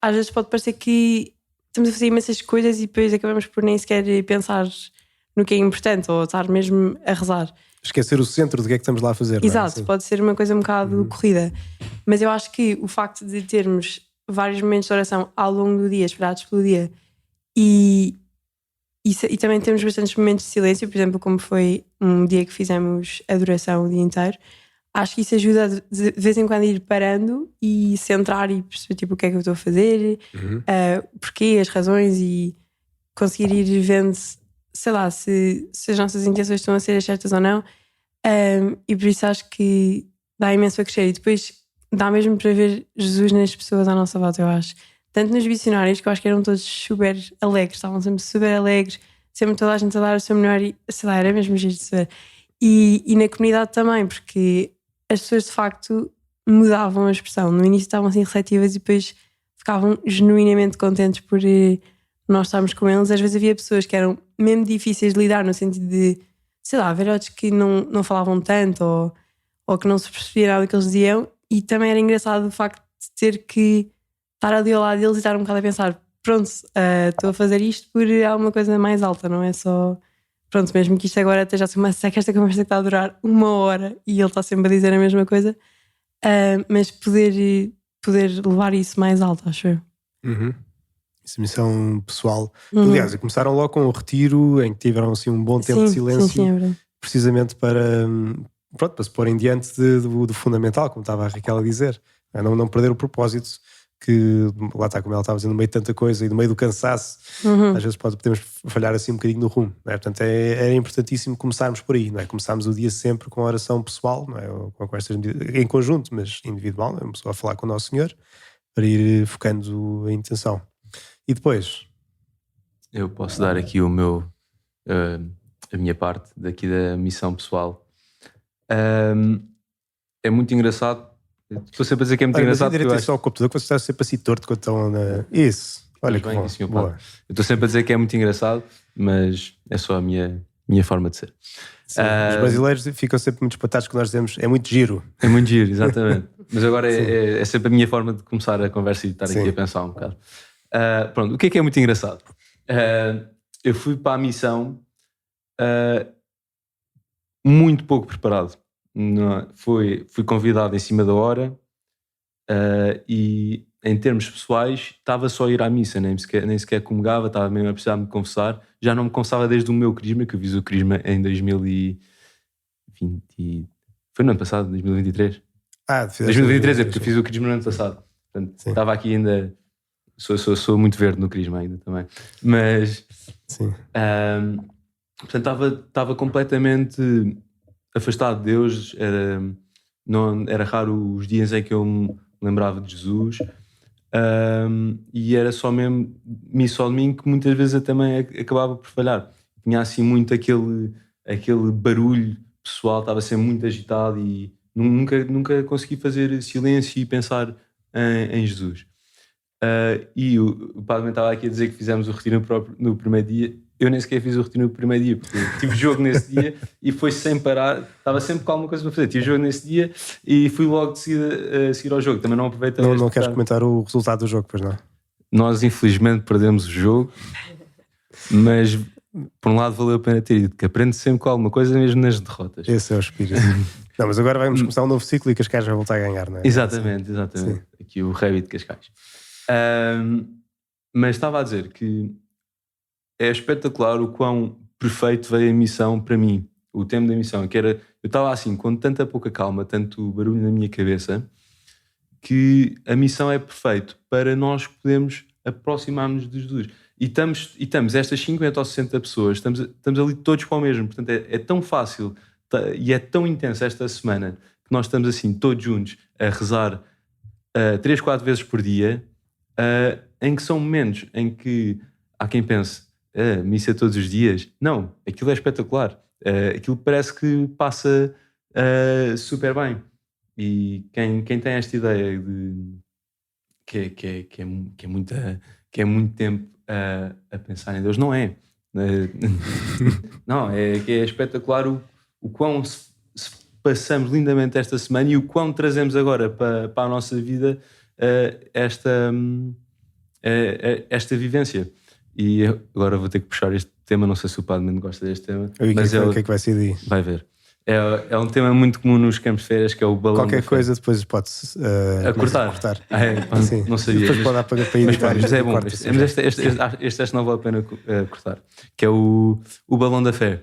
às vezes pode parecer que estamos a fazer imensas coisas e depois acabamos por nem sequer pensar no que é importante ou estar mesmo a rezar. Esquecer o centro do que é que estamos lá a fazer. Exato, não é? pode ser uma coisa um bocado corrida. Mas eu acho que o facto de termos vários momentos de oração ao longo do dia, esperados pelo dia, e também temos bastantes momentos de silêncio, por exemplo, como foi um dia que fizemos adoração o dia inteiro, acho que isso ajuda a de vez em quando ir parando e centrar e perceber tipo, o que é que eu estou a fazer, porquê, as razões, e conseguir ir vendo, sei lá, se as nossas intenções estão a ser as certas ou não. E por isso acho que dá imenso a crescer. E depois dá mesmo para ver Jesus nas pessoas à nossa volta, eu acho. Tanto nos missionários, que eu acho que eram todos super alegres, estavam sempre super alegres, sempre toda a gente a dar o seu melhor, e sei lá, era mesmo giro de se ver. E na comunidade também, porque as pessoas de facto mudavam a expressão. No início estavam assim receptivas e depois ficavam genuinamente contentes por nós estarmos com eles. Às vezes havia pessoas que eram mesmo difíceis de lidar, no sentido de, sei lá, haver outros que não falavam tanto ou que não se percebia nada do que eles diziam, e também era engraçado o facto de ter que estar ali ao lado deles e estar um bocado a pensar, pronto, estou a fazer isto por alguma coisa mais alta, não é só, pronto, mesmo que isto agora esteja assim uma seca, esta conversa que está a durar 1 hora e ele está sempre a dizer a mesma coisa, mas poder levar isso mais alto, acho eu. Essa missão pessoal. Aliás, começaram logo com o retiro em que tiveram assim um bom tempo de silêncio, sim, é verdade. precisamente para se porem diante do fundamental, como estava a Raquel a dizer, não perder o propósito, que lá está, como ela estava dizendo, no meio de tanta coisa e no meio do cansaço, às vezes podemos falhar assim um bocadinho no rumo, não é? Portanto é importantíssimo começarmos por aí, não é? Começarmos o dia sempre com a oração pessoal, não é? Ou com estas medidas, em conjunto, mas individual, não é? Uma pessoa a falar com o Nosso Senhor, para ir focando a intenção. E depois? Eu posso dar aqui a minha parte daqui da missão pessoal. É muito engraçado. Estou sempre a dizer que é muito engraçado. Mas eu só o computador, que você está sempre assim torto quando estão na... Isso. Olha que bom. Sim, boa. Eu estou sempre a dizer que é muito engraçado, mas é só a minha forma de ser. Sim, os brasileiros ficam sempre muito espatados que nós dizemos é muito giro. É muito giro, exatamente. Mas agora é sempre a minha forma de começar a conversa e estar aqui a pensar um bocado. Pronto, o que é muito engraçado? Eu fui para a missão muito pouco preparado. Fui convidado em cima da hora e em termos pessoais estava só a ir à missa, nem sequer comungava, estava mesmo a precisar me confessar. Já não me confessava desde o meu crisma, que eu fiz o crisma em 2020. Foi no ano passado, 2023. 2023 é porque eu fiz o crisma no ano passado. Portanto, estava aqui ainda... Sou muito verde no crisma ainda também. Mas... Sim. Portanto, estava completamente afastado de Deus. Era raro os dias em que eu me lembrava de Jesus. E era só mesmo missa ao domingo que muitas vezes eu também acabava por falhar. Tinha assim muito aquele barulho pessoal, estava sempre muito agitado e nunca consegui fazer silêncio e pensar em Jesus. E o padre estava aqui a dizer que fizemos o retiro no primeiro dia. Eu nem sequer fiz o retiro no primeiro dia, porque tive jogo nesse dia e foi sem parar, estava sempre com alguma coisa para fazer. Tive jogo nesse dia e fui logo de seguida a seguir ao jogo. Também não aproveitei. Não queres comentar o resultado do jogo, pois não? Nós infelizmente perdemos o jogo, mas por um lado valeu a pena ter ido, que aprende sempre com alguma coisa mesmo nas derrotas. Esse é o espírito. Não, mas agora vamos começar um novo ciclo e Cascais vai voltar a ganhar, não é? Exatamente. Sim. Aqui o Rei de Cascais. Mas estava a dizer que é espetacular o quão perfeito veio a missão para mim. O tema da missão, que era... Eu estava assim, com tanta pouca calma, tanto barulho na minha cabeça, que a missão é perfeito para nós podermos aproximar-nos de Jesus. E estamos estas 50 ou 60 pessoas, estamos ali todos para o mesmo. Portanto, é tão fácil e é tão intensa esta semana que nós estamos assim, todos juntos, a rezar 3, 4 vezes por dia, em que são momentos em que há quem pense missa todos os dias. Não, aquilo é espetacular. Aquilo parece que passa super bem. E quem tem esta ideia de que é muito tempo a pensar em Deus, não é. Não, que é espetacular o quão se passamos lindamente esta semana e o quão trazemos agora para a nossa vida esta vivência. E agora vou ter que puxar este tema, não sei se o Padre Mendo gosta deste tema. Mas o que é que vai ser daí? Vai ver. É um tema muito comum nos campos de férias, que é o balão. Qualquer coisa depois pode-se cortar. Não sabia. Depois pode dar para editar. Mas é bom. Este não vale a pena cortar. Que é o balão da fé.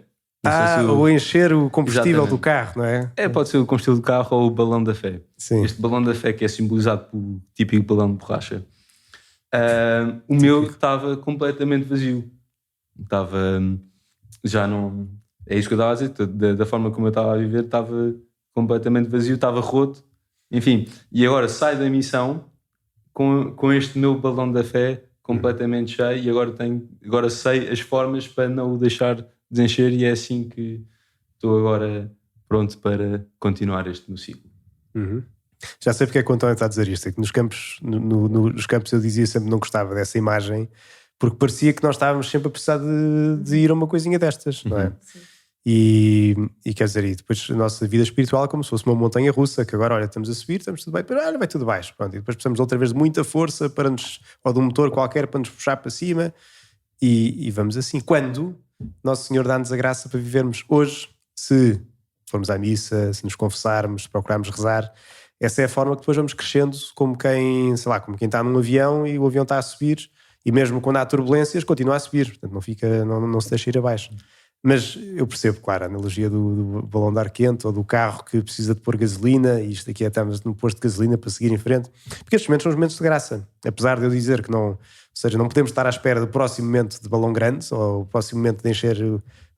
Ou encher o combustível Exatamente. do carro, não é? Pode ser o combustível do carro ou o balão da fé. Sim. Este balão da fé que é simbolizado pelo típico balão de borracha. O meu estava completamente vazio. Já não... É isso que eu estava a dizer. Da forma como eu estava a viver, estava completamente vazio, estava roto. Enfim, e agora saio da missão com este meu balão da fé completamente cheio e agora sei as formas para não o deixar desencher e é assim que estou agora pronto para continuar este meu ciclo. Uhum. Já sei porque é que o António está a dizer isto. É que nos campos eu dizia sempre que não gostava dessa imagem porque parecia que nós estávamos sempre a precisar de ir a uma coisinha destas, não é? Sim. E quer dizer, e depois a nossa vida espiritual é como se fosse uma montanha russa, que agora, olha, estamos a subir, estamos tudo bem, mas olha, vai tudo baixo. Pronto, e depois precisamos outra vez de muita força ou de um motor qualquer para nos puxar para cima e vamos assim. Quando Nosso Senhor dá-nos a graça para vivermos hoje, se formos à missa, se nos confessarmos, se procurarmos rezar, essa é a forma que depois vamos crescendo como quem está num avião e o avião está a subir e mesmo quando há turbulências continua a subir, portanto não se deixa ir abaixo. Mas eu percebo, claro, a analogia do balão de ar quente ou do carro que precisa de pôr gasolina e isto aqui estamos no posto de gasolina para seguir em frente, porque estes momentos são os momentos de graça, apesar de eu dizer que não, ou seja, não podemos estar à espera do próximo momento de balão grande ou o próximo momento de encher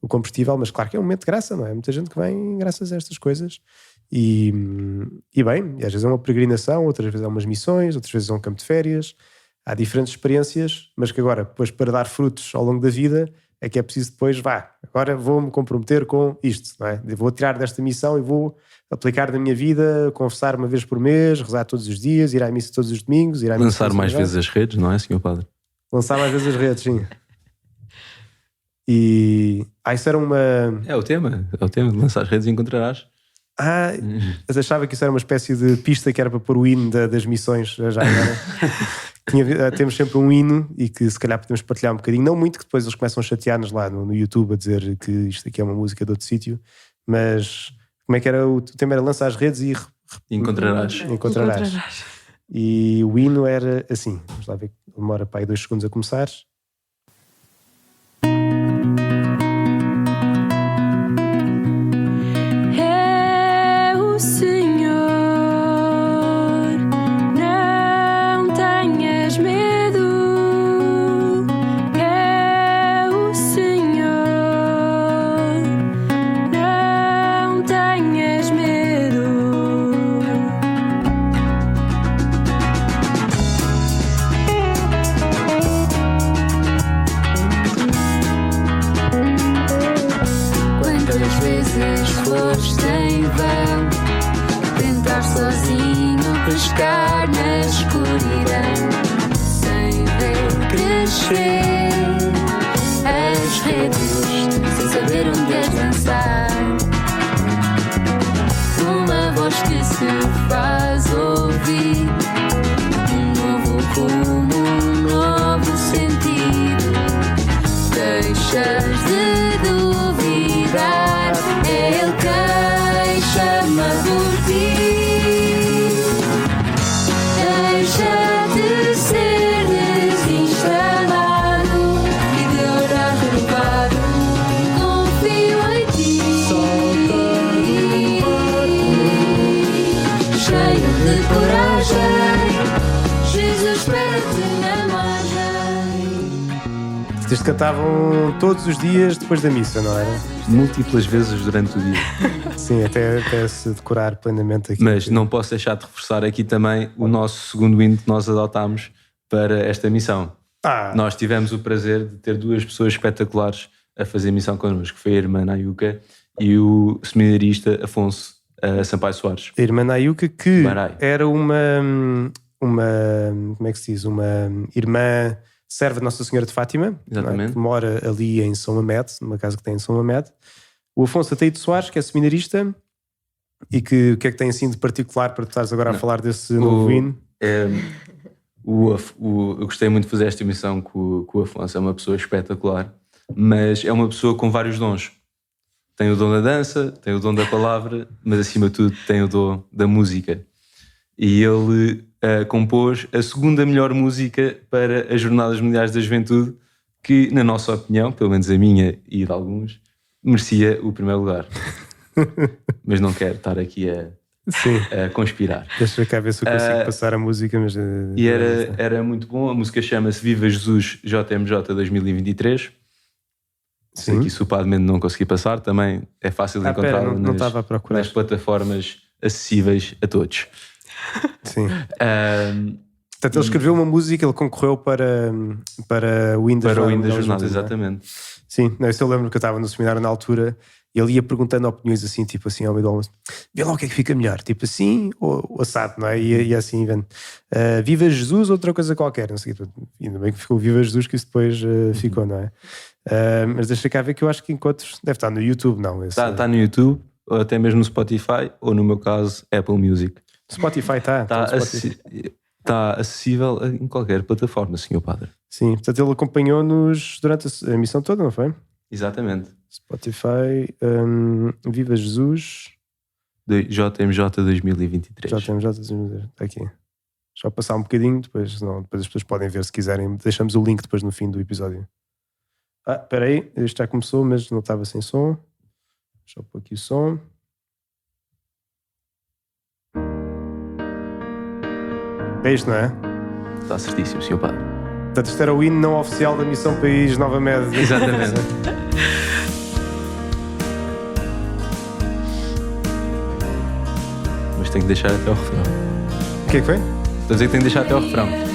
o combustível, mas claro que é um momento de graça, não é? Muita gente que vem graças a estas coisas e bem, e às vezes é uma peregrinação, outras vezes é umas missões, outras vezes é um campo de férias, há diferentes experiências, mas que agora, depois para dar frutos ao longo da vida, é que é preciso depois, agora vou-me comprometer com isto, não é? Vou tirar desta missão e vou aplicar na minha vida, confessar uma vez por mês, rezar todos os dias, ir à missa todos os domingos, ir à missa lançar mais vezes as redes, não é, Sr. Padre? Lançar mais vezes as redes, sim. E... isso era uma... É o tema, lançar as redes e encontrarás. Mas achava que isso era uma espécie de pista que era para pôr o hino das missões, já agora. temos sempre um hino e que se calhar podemos partilhar um bocadinho, não muito, que depois eles começam a chatear-nos lá no YouTube a dizer que isto aqui é uma música de outro sítio, mas como é que era? O tema era lançar as redes e Encontrarás. E o hino era assim, vamos lá ver, demora para aí 2 segundos a começar. É o Senhor, não tenhas medo. É o Senhor, não tenhas medo. Quantas vezes foste em vão tentar sozinho pescar na escuridão, sem ver crescer as redes, sem saber onde as lançar. Uma voz que se faz ouvir, um novo rumo, um novo sentido. Deixas de duvidar, é Ele quem chama por ti. Deixa de ser desinstalado e de olhar renovado. Confio em ti. Cheio de coragem, Jesus espera-te na margem. Vocês cantavam todos os dias depois da missa, não era? Múltiplas vezes durante o dia. Sim, até se decorar plenamente aqui. Mas não posso deixar de reforçar aqui também o nosso segundo hino que nós adotámos para esta missão. Nós tivemos o prazer de ter 2 pessoas espetaculares a fazer missão connosco. Foi a irmã Nayuka e o seminarista Afonso Sampaio Soares. A irmã Nayuka, que Barai. era uma como é que se diz? Uma irmã serva de Nossa Senhora de Fátima, não é? Exatamente. Que mora ali em São Mamed, numa casa que tem em São Mamed. O Afonso Ataíde Soares, que é seminarista, e que o que é que tem assim de particular para tu estares agora a falar desse novo hino? Eu gostei muito de fazer esta missão com o Afonso. É uma pessoa espetacular, mas é uma pessoa com vários dons. Tem o dom da dança, tem o dom da palavra, mas acima de tudo tem o dom da música. E ele compôs a segunda melhor música para as Jornadas Mundiais da Juventude, que, na nossa opinião, pelo menos a minha e de alguns, merecia o primeiro lugar. Mas não quero estar aqui a conspirar. Deixa cá ver se eu consigo passar a música. Mas, E era muito bom. A música chama-se Viva Jesus JMJ 2023. Sim. Aqui supadamente não consegui passar. Também é fácil de encontrar não estava a procurar. nas plataformas acessíveis a todos. Sim. Portanto, ele escreveu uma música, ele concorreu para o hino da jornada, exatamente. Sim, não, isso eu lembro que eu estava no seminário na altura e ele ia perguntando opiniões assim, tipo assim, ao meio do almoço, vê lá o que é que fica melhor, tipo assim ou assado, não é? E assim, vendo, Viva Jesus ou outra coisa qualquer, não sei o quê. Ainda bem que ficou Viva Jesus, que isso depois ficou, não é? Mas deixa cá ver que eu acho que encontros, deve estar no YouTube, não? Está no YouTube, ou até mesmo no Spotify, ou no meu caso, Apple Music. Spotify Está acessível em qualquer plataforma, senhor padre. Sim, portanto ele acompanhou-nos durante a missão toda, não foi? Exatamente. Spotify, Viva Jesus JMJ 2023. JMJ 2023, está aqui. Só passar um bocadinho, depois as pessoas podem ver se quiserem. Deixamos o link depois no fim do episódio. Espera aí, este já começou, mas não estava sem som. Deixa eu pôr aqui o som. É isto, não é? Está certíssimo, senhor padre. Portanto, isto era o hino não oficial da Missão País Nova Média. Exatamente. Mas tenho que deixar até ao refrão. O que é que foi? Estou a dizer que tenho que deixar até ao refrão.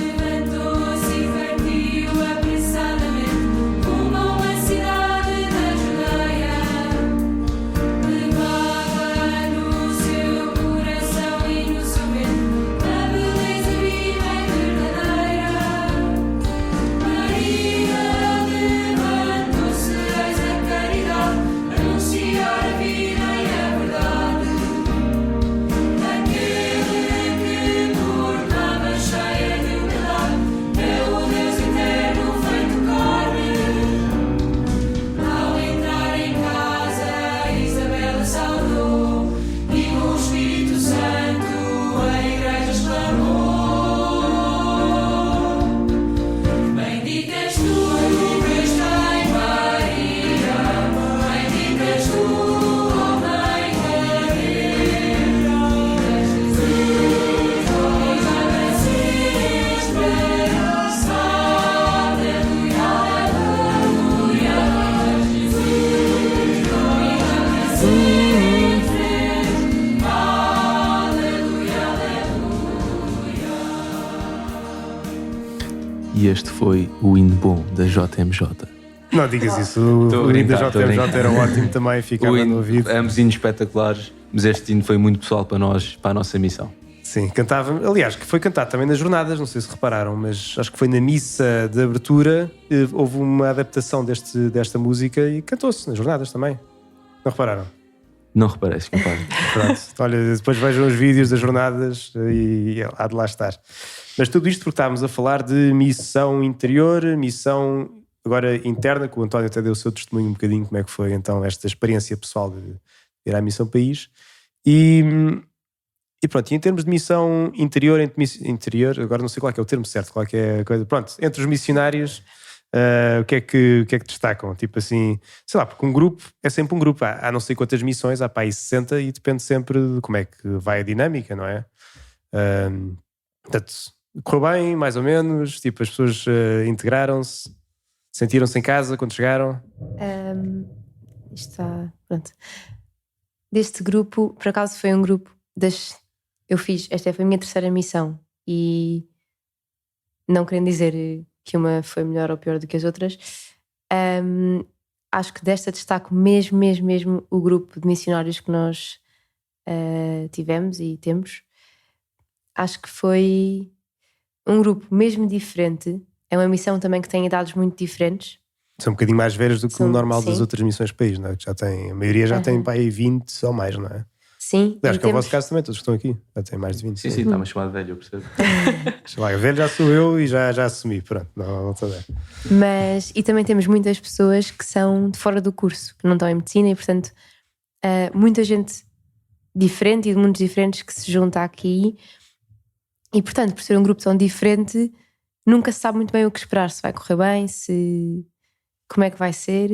e este foi o hino bom da JMJ. Não digas isso, o hino da brincar, estou a JMJ brincar. era ótimo também, ficava no ouvido. Ambos hinos espetaculares, mas este hino foi muito pessoal para nós, para a nossa missão. Sim, cantava, aliás, que foi cantado também nas jornadas, não sei se repararam, mas acho que foi na missa de abertura, houve uma adaptação desta música e cantou-se nas jornadas também. Não repararam? Não reparei, Sr. Padre. Pronto, olha, depois vejam os vídeos das jornadas e há de lá estar. Mas tudo isto porque estávamos a falar de missão interior, missão agora interna, que o António até deu o seu testemunho um bocadinho, como é que foi então esta experiência pessoal de ir à missão país. E pronto, e em termos de missão interior, interior, agora não sei qual é que é o termo certo, qual é que é a coisa. Pronto, entre os missionários, o que é que destacam? Tipo assim, sei lá, porque um grupo é sempre um grupo. Há não sei quantas missões, há para aí 60 e depende sempre de como é que vai a dinâmica, não é? Portanto, correu bem, mais ou menos, tipo, as pessoas integraram-se, sentiram-se em casa quando chegaram. Isto está. Pronto. Deste grupo, por acaso foi um grupo esta foi a minha terceira missão e não querendo dizer que uma foi melhor ou pior do que as outras, acho que desta destaco mesmo o grupo de missionários que nós tivemos e temos. Acho que foi um grupo mesmo diferente. É uma missão também que tem idades muito diferentes. São um bocadinho mais velhos do que o normal das sim. outras missões país, não é? Que já tem, a maioria já tem para aí 20 ou mais, não é? Sim. Aliás, que é o vosso caso também, todos que estão aqui já têm mais de 20. Sim, está-me chamado velho, eu percebo. Sei lá, velho já sou eu e já assumi, pronto, não estou a ver. E também temos muitas pessoas que são de fora do curso, que não estão em medicina e, portanto, muita gente diferente e de mundos diferentes que se junta aqui. E, portanto, por ser um grupo tão diferente, nunca se sabe muito bem o que esperar, se vai correr bem, como é que vai ser.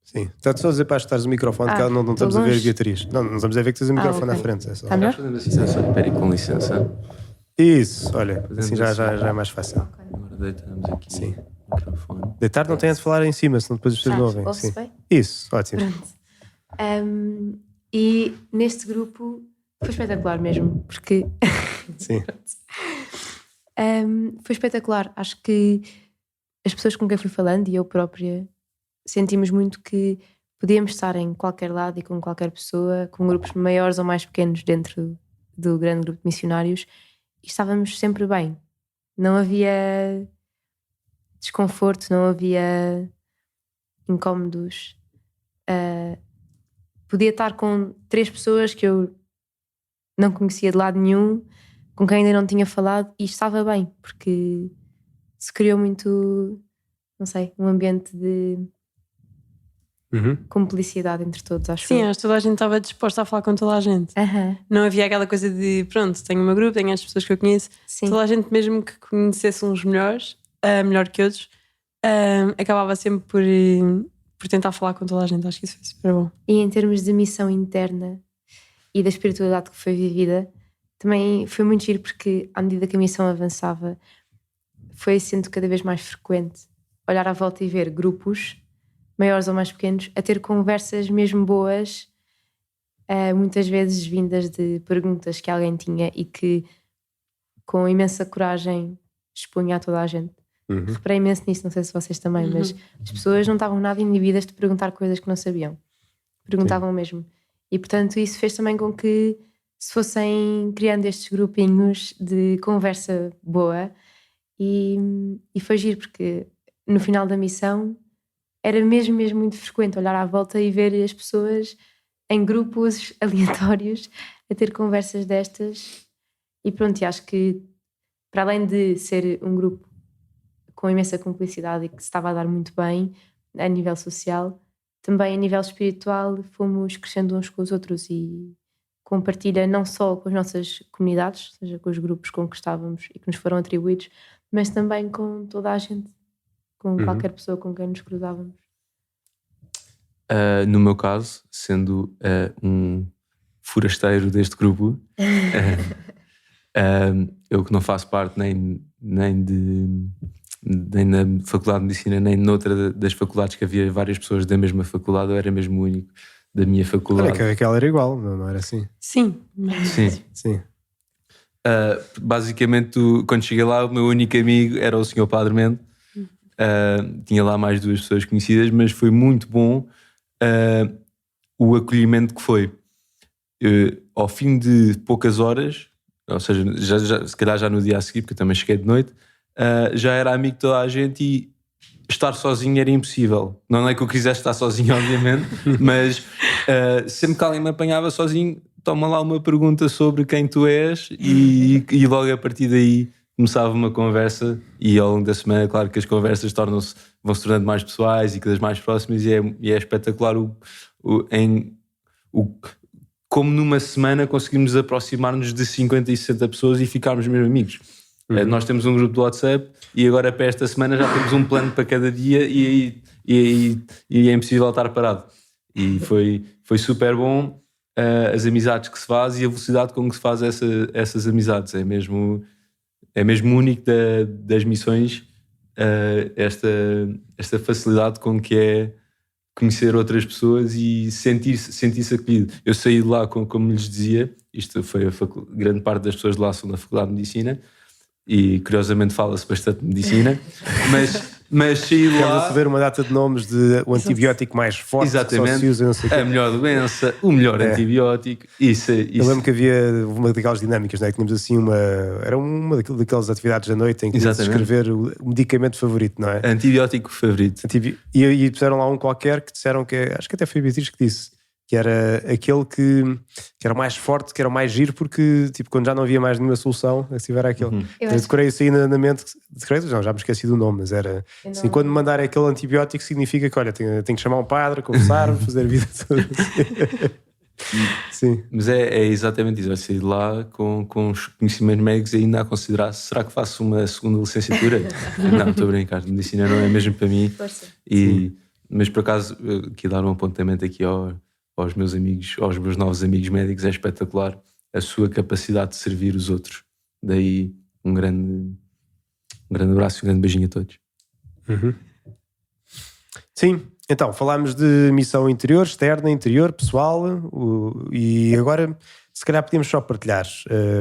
Sim, está só a dizer para ajustares o microfone, que não estamos a ver a Beatriz. Não estamos a ver que tens o microfone à frente. É só. Tá melhor? Fazendo assim, espera aí, com licença. Isso, olha, Fazemos assim já assim. é mais fácil. Agora deitamos aqui Sim. o microfone. Deitar não tem de falar em cima, senão depois as pessoas não ouvem. Ouve-se Sim. bem? Isso, ótimo. Pronto. E neste grupo foi espetacular mesmo, porque Sim. foi espetacular. Acho que as pessoas com quem fui falando e eu própria sentimos muito que podíamos estar em qualquer lado e com qualquer pessoa, com grupos maiores ou mais pequenos dentro do grande grupo de missionários, e estávamos sempre bem. Não havia desconforto, não havia incómodos. Podia estar com 3 pessoas que eu não conhecia de lado nenhum, com quem ainda não tinha falado, e estava bem, porque se criou muito, não sei, um ambiente de cumplicidade entre todos, acho. Sim, acho que toda a gente estava disposta a falar com toda a gente. Não havia aquela coisa de, pronto, tenho o meu grupo, tenho as pessoas que eu conheço. Sim. Toda a gente, mesmo que conhecesse uns melhores, melhor que outros, acabava sempre por tentar falar com toda a gente. Acho que isso foi super bom. E em termos de missão interna e da espiritualidade que foi vivida, também foi muito giro, porque à medida que a missão avançava foi sendo cada vez mais frequente olhar à volta e ver grupos maiores ou mais pequenos a ter conversas mesmo boas, muitas vezes vindas de perguntas que alguém tinha e que com imensa coragem expunha a toda a gente. Reparei imenso nisso, não sei se vocês também, mas as pessoas não estavam nada inibidas de perguntar coisas que não sabiam, perguntavam mesmo, e portanto isso fez também com que se fossem criando estes grupinhos de conversa boa, e foi giro, porque no final da missão era mesmo muito frequente olhar à volta e ver as pessoas em grupos aleatórios a ter conversas destas. E pronto, e acho que para além de ser um grupo com imensa cumplicidade e que se estava a dar muito bem a nível social, também a nível espiritual fomos crescendo uns com os outros e com partilha não só com as nossas comunidades, ou seja, com os grupos com que estávamos e que nos foram atribuídos, mas também com toda a gente, com qualquer pessoa com quem nos cruzávamos. No meu caso, sendo um forasteiro deste grupo, eu que não faço parte nem na Faculdade de Medicina, nem noutra das faculdades, que havia várias pessoas da mesma faculdade, eu era mesmo o único da minha faculdade. Olha, que aquela era igual, não era assim? Sim, mas... Sim. Sim. Basicamente, quando cheguei lá, o meu único amigo era o Sr. Padre Mendo. Tinha lá mais 2 pessoas conhecidas, mas foi muito bom o acolhimento que foi. Ao fim de poucas horas, ou seja, se calhar já no dia a seguir, porque eu também cheguei de noite, já era amigo de toda a gente e estar sozinho era impossível. Não é que eu quisesse estar sozinho, obviamente, mas sempre que alguém me apanhava sozinho, toma lá uma pergunta sobre quem tu és e logo a partir daí começava uma conversa e ao longo da semana, claro que as conversas vão se tornando mais pessoais e cada vez mais próximas e é espetacular como numa semana conseguimos aproximar-nos de 50 e 60 pessoas e ficarmos mesmo amigos. Nós temos um grupo do WhatsApp e agora para esta semana já temos um plano para cada dia e é impossível estar parado. E foi super bom as amizades que se faz e a velocidade com que se faz essas amizades. É mesmo único das missões esta facilidade com que é conhecer outras pessoas e sentir-se acolhido. Eu saí de lá, como lhes dizia, isto foi grande parte das pessoas de lá são da Faculdade de Medicina e curiosamente fala-se bastante de medicina, mas saí de Estamos lá... a saber uma data de nomes de o antibiótico mais forte que só se usa, não sei o quê. A melhor doença, o melhor antibiótico. Eu lembro que havia uma daquelas dinâmicas, não é? Que tínhamos assim era uma daquelas atividades da noite em que tínhamos de escrever o medicamento favorito, não é? Antibiótico favorito. E puseram lá um qualquer que disseram acho que até foi a Beatriz que disse que era aquele que era o mais forte, que era o mais giro, porque tipo, quando já não havia mais nenhuma solução, assim era aquele. Eu decorei isso aí na mente, não, já me esqueci do nome, mas era assim, quando me mandar aquele antibiótico significa que olha, tenho que chamar um padre, conversar, fazer a vida toda. Sim. Mas é exatamente isso, vai sair de lá com os conhecimentos médicos e ainda a considerar, será que faço uma segunda licenciatura? Não, estou a brincar, medicina não é mesmo para mim. Mas por acaso, aqui dar um apontamento aqui aos meus amigos, aos meus novos amigos médicos, é espetacular a sua capacidade de servir os outros. Daí um grande abraço e um grande beijinho a todos. Sim, então falámos de missão interior, externa, interior, pessoal, e agora se calhar podíamos só partilhar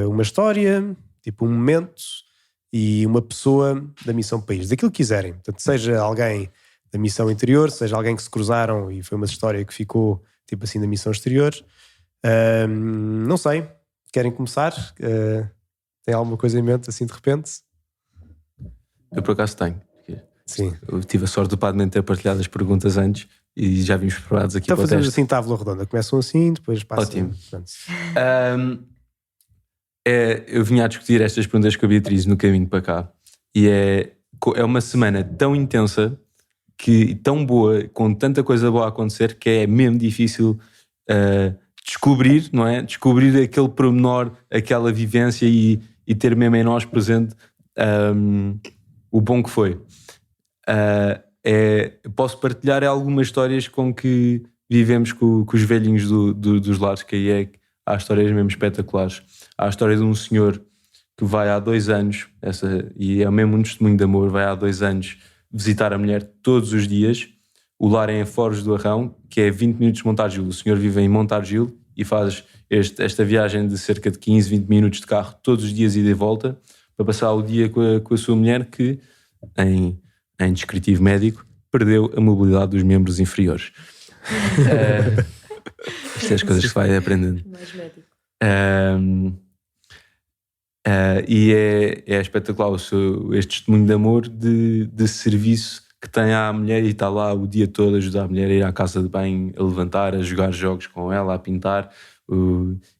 uma história, tipo um momento e uma pessoa da missão país, daquilo que quiserem. Portanto, seja alguém da missão interior, seja alguém que se cruzaram e foi uma história que ficou tipo assim da missão exterior. Não sei, querem começar? Tem alguma coisa em mente assim de repente? Eu por acaso tenho. Sim. Eu tive a sorte do Padre ter partilhado as perguntas antes e já vimos preparados aqui então para o fazemos teste. assim tábua redonda, começam assim, depois passam. Ótimo. Eu vinha a discutir estas perguntas com a Beatriz no caminho para cá e é uma semana tão intensa tão boa, com tanta coisa boa a acontecer, que é mesmo difícil descobrir, não é? Descobrir aquele pormenor, aquela vivência e ter mesmo em nós presente o bom que foi. Posso partilhar algumas histórias com que vivemos com os velhinhos dos lares, que aí há histórias mesmo espetaculares. Há a história de um senhor que vai há 2 anos, e é mesmo um testemunho de amor, vai há 2 anos visitar a mulher todos os dias. O lar é em Forres do Arrão, que é 20 minutos de Montargil. O senhor vive em Montargil e faz esta viagem de cerca de 15, 20 minutos de carro todos os dias ida e volta para passar o dia com a sua mulher, que em descritivo médico perdeu a mobilidade dos membros inferiores. Isto é as coisas que se vai aprendendo. Mais médico. E é espetacular este testemunho de amor, de serviço que tem à mulher, e está lá o dia todo a ajudar a mulher a ir à casa de banho, a levantar, a jogar jogos com ela, a pintar,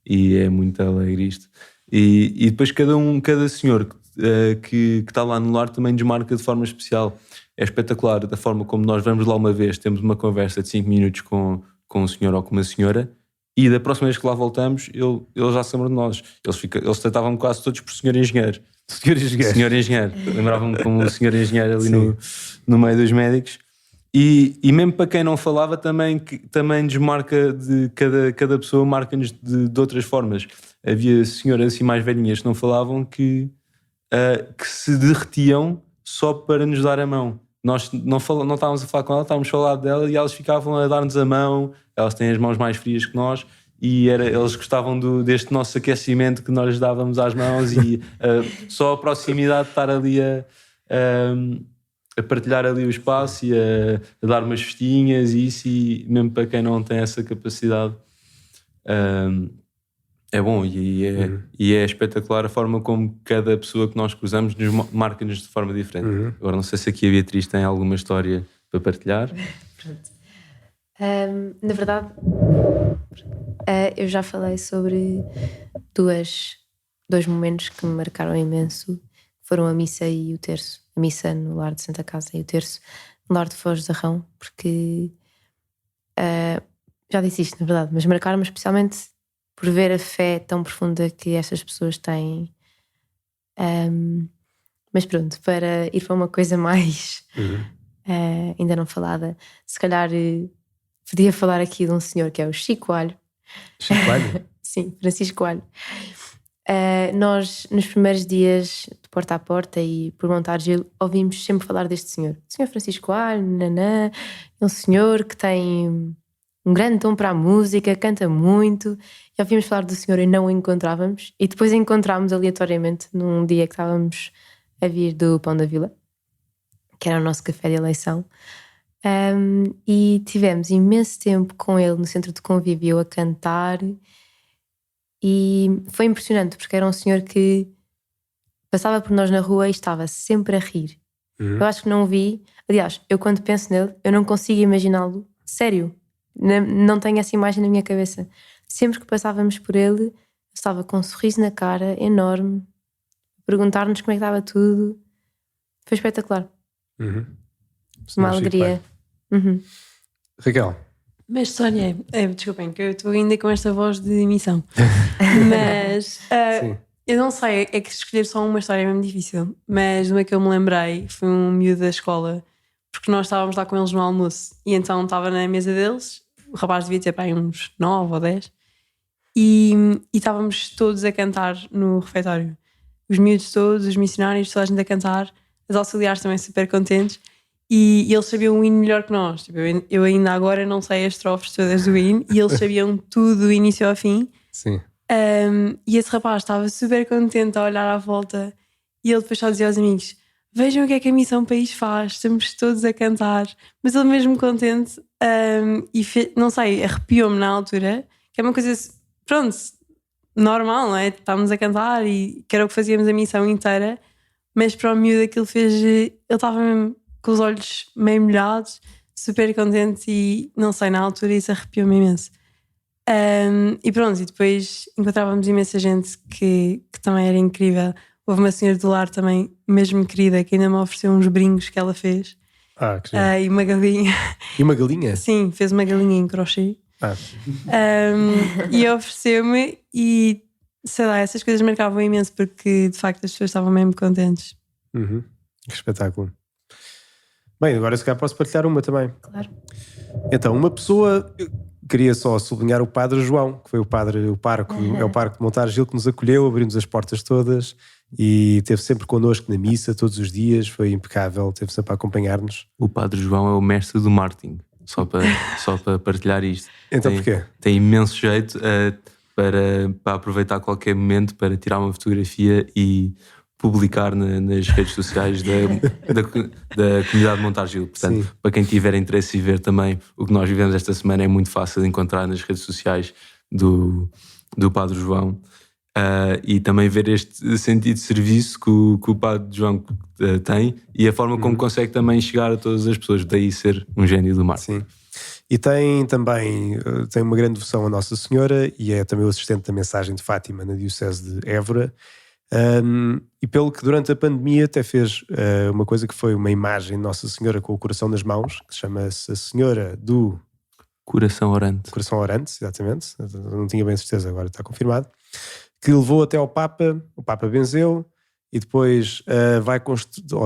e é muito alegre isto. E depois cada senhor que está lá no lar também desmarca de forma especial. É espetacular da forma como nós vamos lá uma vez, temos uma conversa de 5 minutos com um senhor ou com uma senhora, e da próxima vez que lá voltamos, ele já se lembra de nós. Eles tratavam-me quase todos por senhor engenheiro. Senhor engenheiro. Lembravam-me como o senhor engenheiro ali no meio dos médicos. E mesmo para quem não falava, também desmarca de cada pessoa, marca-nos de outras formas. Havia senhoras assim mais velhinhas que não falavam que se derretiam só para nos dar a mão. Nós não estávamos a falar com ela, estávamos ao lado dela e elas ficavam a dar-nos a mão. Elas têm as mãos mais frias que nós eles gostavam deste nosso aquecimento que nós lhes dávamos às mãos e só a proximidade de estar ali a partilhar ali o espaço e a dar umas festinhas e isso, e mesmo para quem não tem essa capacidade é bom e é espetacular a forma como cada pessoa que nós cruzamos marca-nos de forma diferente. Agora não sei se aqui a Beatriz tem alguma história para partilhar. Pronto. Na verdade, eu já falei sobre dois momentos que me marcaram imenso, que foram a missa e o terço. A missa no lar de Santa Casa e o terço no lar de Foz de Arrão, porque já disse isto, na verdade, mas marcaram-me especialmente por ver a fé tão profunda que estas pessoas têm. Mas pronto, para ir para uma coisa mais ainda não falada, se calhar podia falar aqui de um senhor que é o Chico Coelho. Chico Coelho? Sim, Francisco Coelho. Nós, nos primeiros dias de porta a porta e por Montargil, ouvimos sempre falar deste senhor. O senhor Francisco Coelho, nanã, é um senhor que tem um grande dom para a música, canta muito. E ouvimos falar do senhor e não o encontrávamos. E depois encontrámos aleatoriamente num dia que estávamos a vir do Pão da Vila, que era o nosso café de eleição. E tivemos imenso tempo com ele no centro de convívio a cantar. E foi impressionante, porque era um senhor que passava por nós na rua e estava sempre a rir. Eu acho que não o vi. Aliás, eu quando penso nele, eu não consigo imaginá-lo sério. Não tenho essa imagem na minha cabeça. Sempre que passávamos por ele, estava com um sorriso na cara enorme, perguntar-nos como é que estava tudo. Foi espetacular. Uma alegria. Raquel? Mas Sónia, desculpem, que eu estou ainda com esta voz de emissão. Mas eu não sei, é que escolher só uma história é mesmo difícil. Mas uma que eu me lembrei foi um miúdo da escola, porque nós estávamos lá com eles no almoço e então estava na mesa deles, o rapaz devia ter para aí uns 9 ou 10 e estávamos todos a cantar no refeitório. Os miúdos todos, os missionários, toda a gente a cantar, as auxiliares também super contentes. E eles sabiam o hino melhor que nós. Tipo, eu ainda agora não sei as estrofes todas do hino e eles sabiam tudo do início ao fim. Sim. E esse rapaz estava super contente a olhar à volta e ele depois só dizia aos amigos: vejam o que é que a Missão País faz, estamos todos a cantar. Mas ele mesmo contente não sei, arrepiou-me na altura, que é uma coisa, pronto, normal, não é? Estávamos a cantar e que era o que fazíamos a missão inteira, mas para o miúdo aquilo fez, ele estava mesmo com os olhos meio molhados, super contente e não sei, na altura isso arrepiou-me imenso. E pronto, e depois encontrávamos imensa gente que também era incrível. Houve uma senhora do lar também, mesmo querida, que ainda me ofereceu uns brincos que ela fez. Que E uma galinha. E uma galinha? Sim, fez uma galinha em crochê. E ofereceu-me e sei lá, essas coisas marcavam imenso porque de facto as pessoas estavam mesmo contentes. Que espetáculo. Bem, agora se calhar posso partilhar uma também. Claro. Então, uma pessoa, eu queria só sublinhar o Padre João, que foi o parco de Montargil, que nos acolheu, abriu-nos as portas todas e esteve sempre connosco na missa, todos os dias, foi impecável, esteve sempre a acompanhar-nos. O Padre João é o mestre do marketing, só para partilhar isto. Então porquê? Tem imenso jeito para aproveitar qualquer momento para tirar uma fotografia e publicar nas redes sociais da comunidade de Montargil. Portanto, Sim. para quem tiver interesse em ver também o que nós vivemos esta semana, é muito fácil de encontrar nas redes sociais do Padre João. E também ver este sentido de serviço que o Padre João tem e a forma como consegue também chegar a todas as pessoas, daí ser um gênio do marketing. Sim. E tem também uma grande devoção a Nossa Senhora e é também o assistente da mensagem de Fátima na Diocese de Évora. E pelo que durante a pandemia até fez uma coisa que foi uma imagem de Nossa Senhora com o coração nas mãos, que chama-se a Senhora do Coração Orante. Coração Orante, exatamente, não tinha bem certeza, agora está confirmado, que levou até ao Papa, o Papa benzeu e depois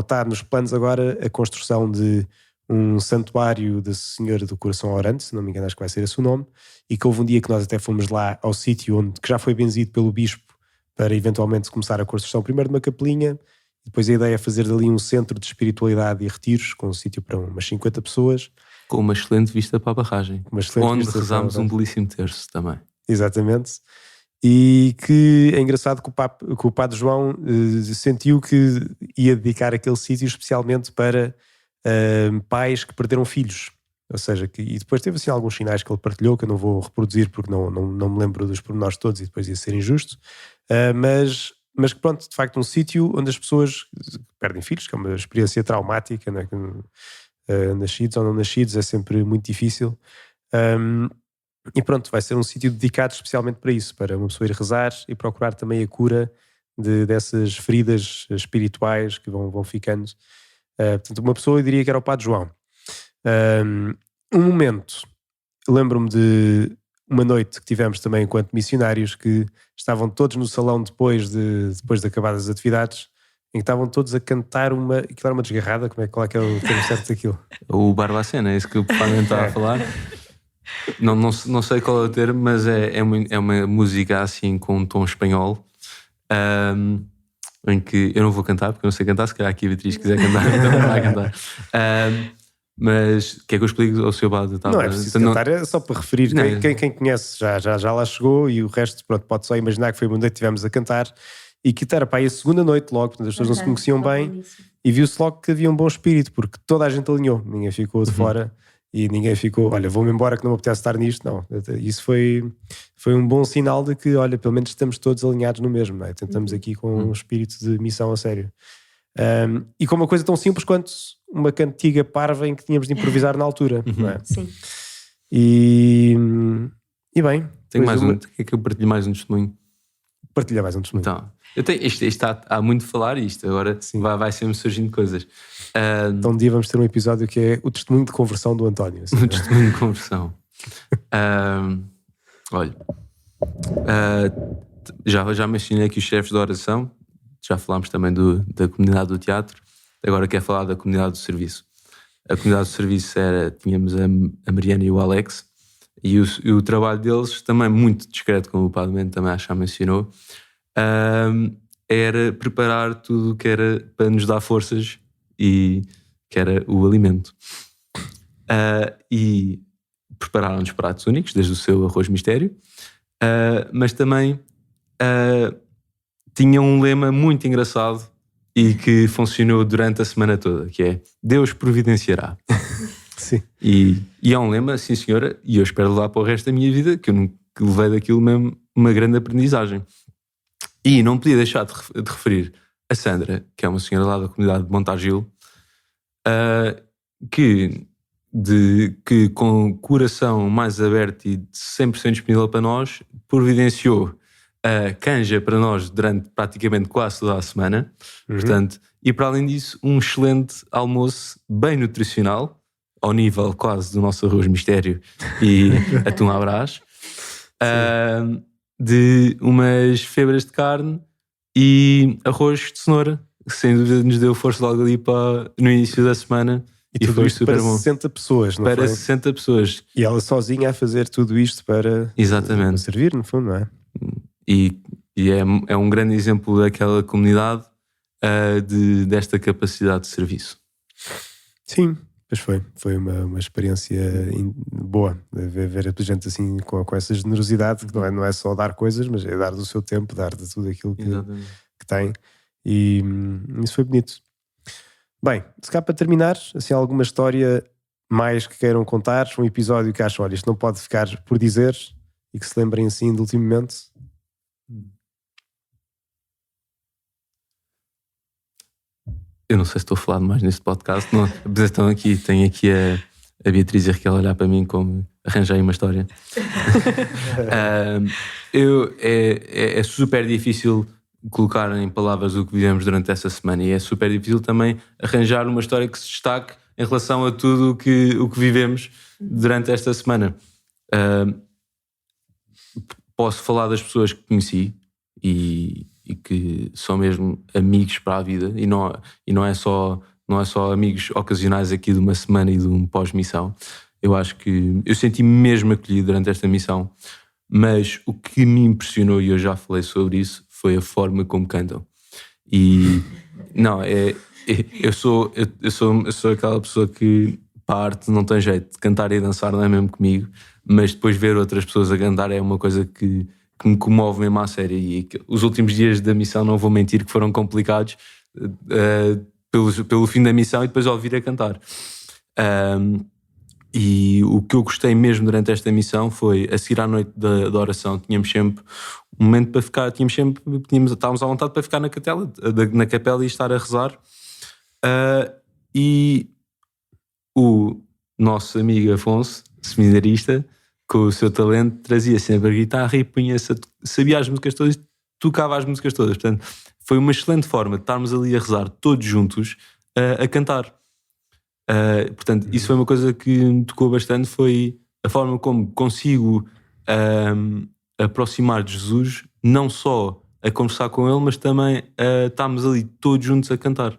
está nos planos agora a construção de um santuário da Senhora do Coração Orante, se não me engano acho que vai ser esse o nome, e que houve um dia que nós até fomos lá ao sítio que já foi benzido pelo Bispo para eventualmente começar a construção primeiro de uma capelinha, e depois a ideia é fazer dali um centro de espiritualidade e retiros, com um sítio para umas 50 pessoas. Com uma excelente vista para a barragem, onde rezámos um belíssimo terço também. exatamente. E que é engraçado que o Padre João sentiu que ia dedicar aquele sítio especialmente para pais que perderam filhos. Ou seja, e depois teve assim alguns sinais que ele partilhou, que eu não vou reproduzir porque não me lembro dos pormenores todos e depois ia ser injusto, mas que pronto, de facto um sítio onde as pessoas perdem filhos, que é uma experiência traumática, né? Nascidos ou não nascidos é sempre muito difícil, e pronto, vai ser um sítio dedicado especialmente para isso, para uma pessoa ir rezar e procurar também a cura dessas feridas espirituais que vão ficando. Portanto, uma pessoa, eu diria que era o Padre João. Um momento, lembro-me de uma noite que tivemos também enquanto missionários, que estavam todos no salão depois de acabadas as atividades, em que estavam todos a cantar aquilo era uma desgarrada, qual é que é o termo certo daquilo? O Barbacena, é isso que o Pamela está a falar. Não sei qual é o termo, mas é uma música assim com um tom espanhol, em que eu não vou cantar porque eu não sei cantar. Se calhar aqui a Beatriz quiser cantar, então não vai cantar. Mas quer que eu explique ao seu Bado? Não é preciso cantar, é só para referir. Quem conhece já lá chegou, e o resto pronto, pode só imaginar que foi uma noite que estivemos a cantar e que era para aí a segunda noite logo, portanto as pessoas não se conheciam bem, e viu-se logo que havia um bom espírito, porque toda a gente alinhou, ninguém ficou de fora. E ninguém ficou, olha, vou-me embora que não me apetece estar nisto. Não, isso foi um bom sinal de que, olha, pelo menos estamos todos alinhados no mesmo, não é? Tentamos aqui com um espírito de missão a sério. E com uma coisa tão simples quanto uma cantiga parva em que tínhamos de improvisar na altura, não é? Sim. E bem... Tenho mais quer que eu partilhe mais um testemunho? Partilha mais um testemunho. Então, isto há muito de falar isto, agora vai sempre surgindo coisas. Então um dia vamos ter um episódio que é o testemunho de conversão do António. Assim, o testemunho de conversão. Olha, já mencionei aqui os chefes da oração, já falámos também da comunidade do teatro, agora quero falar da comunidade do serviço. A comunidade do serviço tínhamos a Mariana e o Alex, e o trabalho deles, também muito discreto, como o Padre Mendo também já mencionou, era preparar tudo o que era para nos dar forças e que era o alimento. E prepararam-nos pratos únicos, desde o seu arroz mistério, mas também tinha um lema muito engraçado e que funcionou durante a semana toda, que é Deus providenciará. Sim. E é um lema, sim senhora, e eu espero levar para o resto da minha vida, que eu nunca levei daquilo mesmo uma grande aprendizagem. E não podia deixar de referir a Sandra, que é uma senhora lá da comunidade de Montargil, que com o coração mais aberto e 100% disponível para nós, providenciou a canja para nós durante praticamente quase toda a semana. Portanto, e para além disso, um excelente almoço bem nutricional, ao nível quase do nosso arroz mistério e atum à brás, de umas febras de carne e arroz de cenoura, que sem dúvida nos deu força logo ali no início da semana. E tudo foi isto super para bom. 60 pessoas, não para foi? 60 pessoas. E ela sozinha a fazer tudo isto para servir, no fundo, não é? E é um grande exemplo daquela comunidade desta capacidade de serviço. Sim, pois foi uma experiência boa, ver a gente assim com essa generosidade, que não é só dar coisas, mas é dar do seu tempo, dar de tudo aquilo que tem, e isso foi bonito. Bem, se cá para terminar, assim, alguma história mais que queiram contar, um episódio que acham, olha, isto não pode ficar por dizer, e que se lembrem assim do último momento. Eu não sei se estou a falar mais neste podcast, não, então tenho aqui a Beatriz e a Raquel a olhar para mim como arranjei uma história. É super difícil colocar em palavras o que vivemos durante essa semana, e é super difícil também arranjar uma história que se destaque em relação a tudo o que vivemos durante esta semana. Posso falar das pessoas que conheci e que são mesmo amigos para a vida, e não é só amigos ocasionais aqui de uma semana e de um pós-missão. Eu acho que eu senti-me mesmo acolhido durante esta missão, mas o que me impressionou, e eu já falei sobre isso, foi a forma como cantam. E não, eu sou aquela pessoa que para a arte não tem jeito, de cantar e dançar não é mesmo comigo, mas depois ver outras pessoas a cantar é uma coisa que me comove mesmo à sério. E os últimos dias da missão, não vou mentir, que foram complicados pelo fim da missão e depois ao vir a cantar. E o que eu gostei mesmo durante esta missão foi, a seguir à noite da oração, tínhamos sempre um momento para ficar, estávamos à vontade para ficar na capela e estar a rezar. E o nosso amigo Afonso, seminarista, com o seu talento, trazia sempre a guitarra e sabia as músicas todas, tocava as músicas todas. Portanto, foi uma excelente forma de estarmos ali a rezar todos juntos, a cantar. Portanto, isso foi uma coisa que me tocou bastante, foi a forma como consigo aproximar de Jesus, não só a conversar com ele, mas também estarmos ali todos juntos a cantar.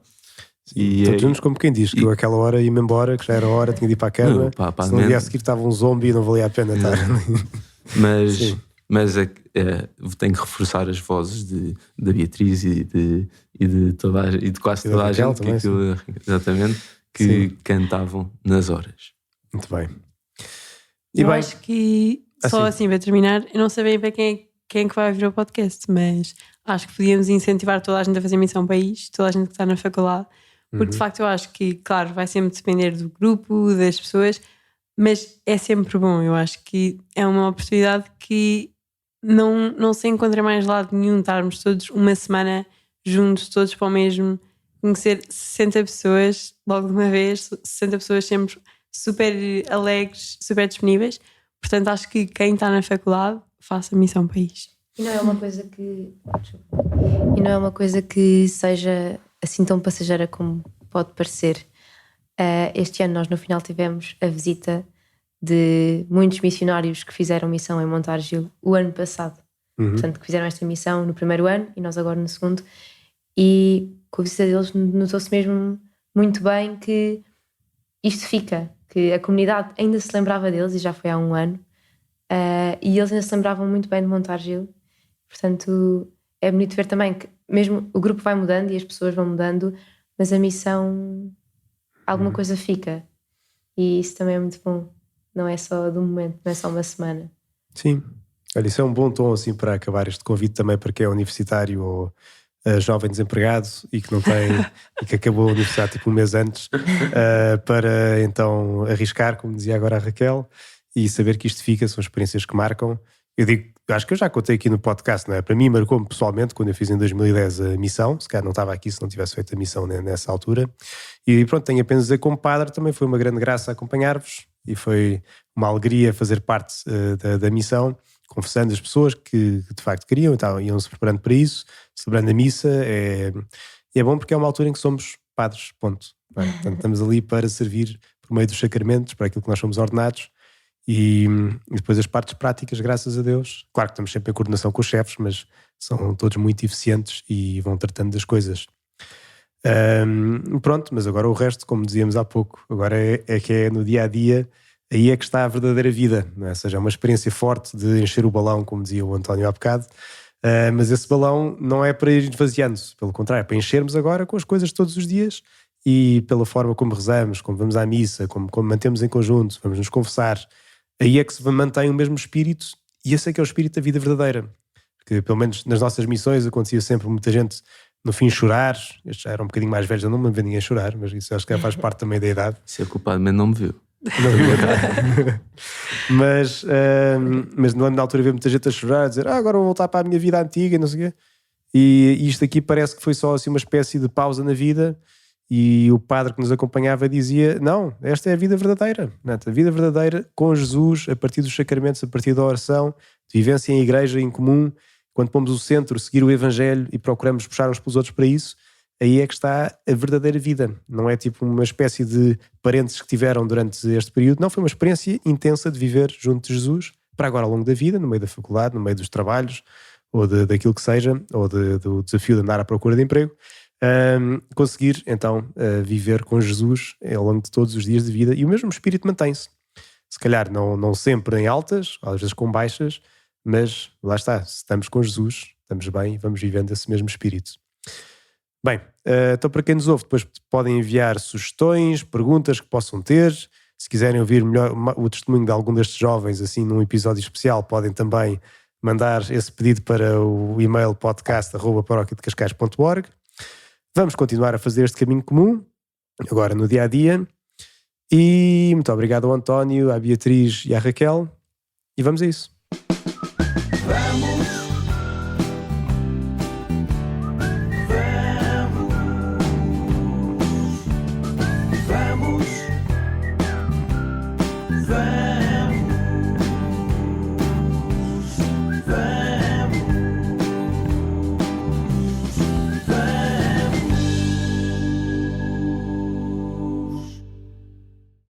E todos juntos, como quem diz, que eu aquela hora ia-me embora, que já era hora, tinha de ir para a cama, se no dia a seguir estava um zombie e não valia a pena estar. Mas tenho que reforçar as vozes da Beatriz e de quase toda a gente também, exatamente, que cantavam nas horas. Muito bem. Eu acho que, só assim para terminar, eu não sei bem para quem é que vai ouvir o podcast, mas acho que podíamos incentivar toda a gente a fazer missão país, toda a gente que está na faculdade, porque de facto eu acho que, claro, vai sempre depender do grupo, das pessoas, mas é sempre bom. Eu acho que é uma oportunidade que não se encontra mais lado nenhum, estarmos todos uma semana juntos, todos para o mesmo, conhecer 60 pessoas logo de uma vez, 60 pessoas sempre super alegres, super disponíveis. Portanto, acho que quem está na faculdade faça missão país. E não é uma coisa que seja assim tão passageira como pode parecer. Este ano nós no final tivemos a visita de muitos missionários que fizeram missão em Montargil o ano passado. Portanto, que fizeram esta missão no primeiro ano e nós agora no segundo. E com a visita deles notou-se mesmo muito bem que isto fica, que a comunidade ainda se lembrava deles, e já foi há um ano, e eles ainda se lembravam muito bem de Montargil. Portanto, é bonito ver também que mesmo o grupo vai mudando e as pessoas vão mudando, mas a missão, alguma coisa fica, e isso também é muito bom. Não é só do momento, não é só uma semana. Sim, olha, isso é um bom tom assim para acabar este convite também para quem é universitário ou jovem desempregado e que não tem e que acabou a universidade tipo um mês antes, para então arriscar, como dizia agora a Raquel, e saber que isto fica, são experiências que marcam. Eu acho que eu já contei aqui no podcast, não é? Para mim marcou-me pessoalmente quando eu fiz em 2010 a missão, se calhar não estava aqui se não tivesse feito a missão nessa altura, e pronto, tenho apenas a dizer, como padre também foi uma grande graça acompanhar-vos e foi uma alegria fazer parte da missão, confessando as pessoas que de facto queriam, então iam-se preparando para isso, celebrando a missa. É bom porque é uma altura em que somos padres, ponto. Portanto, estamos ali para servir por meio dos sacramentos, para aquilo que nós somos ordenados, e depois as partes práticas, graças a Deus. Claro que estamos sempre em coordenação com os chefes, mas são todos muito eficientes e vão tratando das coisas. Pronto, mas agora o resto, como dizíamos há pouco, agora é que é no dia-a-dia, aí é que está a verdadeira vida, não é? Ou seja, é uma experiência forte de encher o balão, como dizia o António há bocado, mas esse balão não é para ir esvaziando-se, pelo contrário, é para enchermos agora com as coisas todos os dias e pela forma como rezamos, como vamos à missa, como mantemos em conjunto, vamos nos confessar. Aí é que se mantém o mesmo espírito, e esse é que é o espírito da vida verdadeira. Porque pelo menos nas nossas missões acontecia sempre muita gente no fim chorar. Estes já eram um bocadinho mais velhos, eu não me vi ninguém chorar, mas isso acho que faz parte também da idade. Se é culpado, mas não me viu. Não viu a cara. Mas na altura havia muita gente a chorar, a dizer agora vou voltar para a minha vida antiga e não sei o quê. E isto aqui parece que foi só assim uma espécie de pausa na vida. E o padre que nos acompanhava dizia, não, esta é a vida verdadeira, a vida verdadeira com Jesus, a partir dos sacramentos, a partir da oração, de vivência em igreja, em comum. Quando pomos o centro, seguir o Evangelho e procuramos puxar uns pelos outros para isso, aí é que está a verdadeira vida. Não é tipo uma espécie de parênteses que tiveram durante este período, não, foi uma experiência intensa de viver junto de Jesus, para agora ao longo da vida, no meio da faculdade, no meio dos trabalhos, ou daquilo que seja, ou do desafio de andar à procura de emprego. Conseguir então viver com Jesus ao longo de todos os dias de vida, e o mesmo espírito mantém-se, se calhar não sempre em altas, às vezes com baixas, mas lá está, se estamos com Jesus, estamos bem e vamos vivendo esse mesmo espírito. Bem, então para quem nos ouve, depois podem enviar sugestões, perguntas que possam ter. Se quiserem ouvir melhor o testemunho de algum destes jovens, assim, num episódio especial, podem também mandar esse pedido para o e-mail podcast@paroquiadecascais.org. Vamos continuar a fazer este caminho comum, agora no dia-a-dia. E muito obrigado ao António, à Beatriz e à Raquel. E vamos a isso. Vamos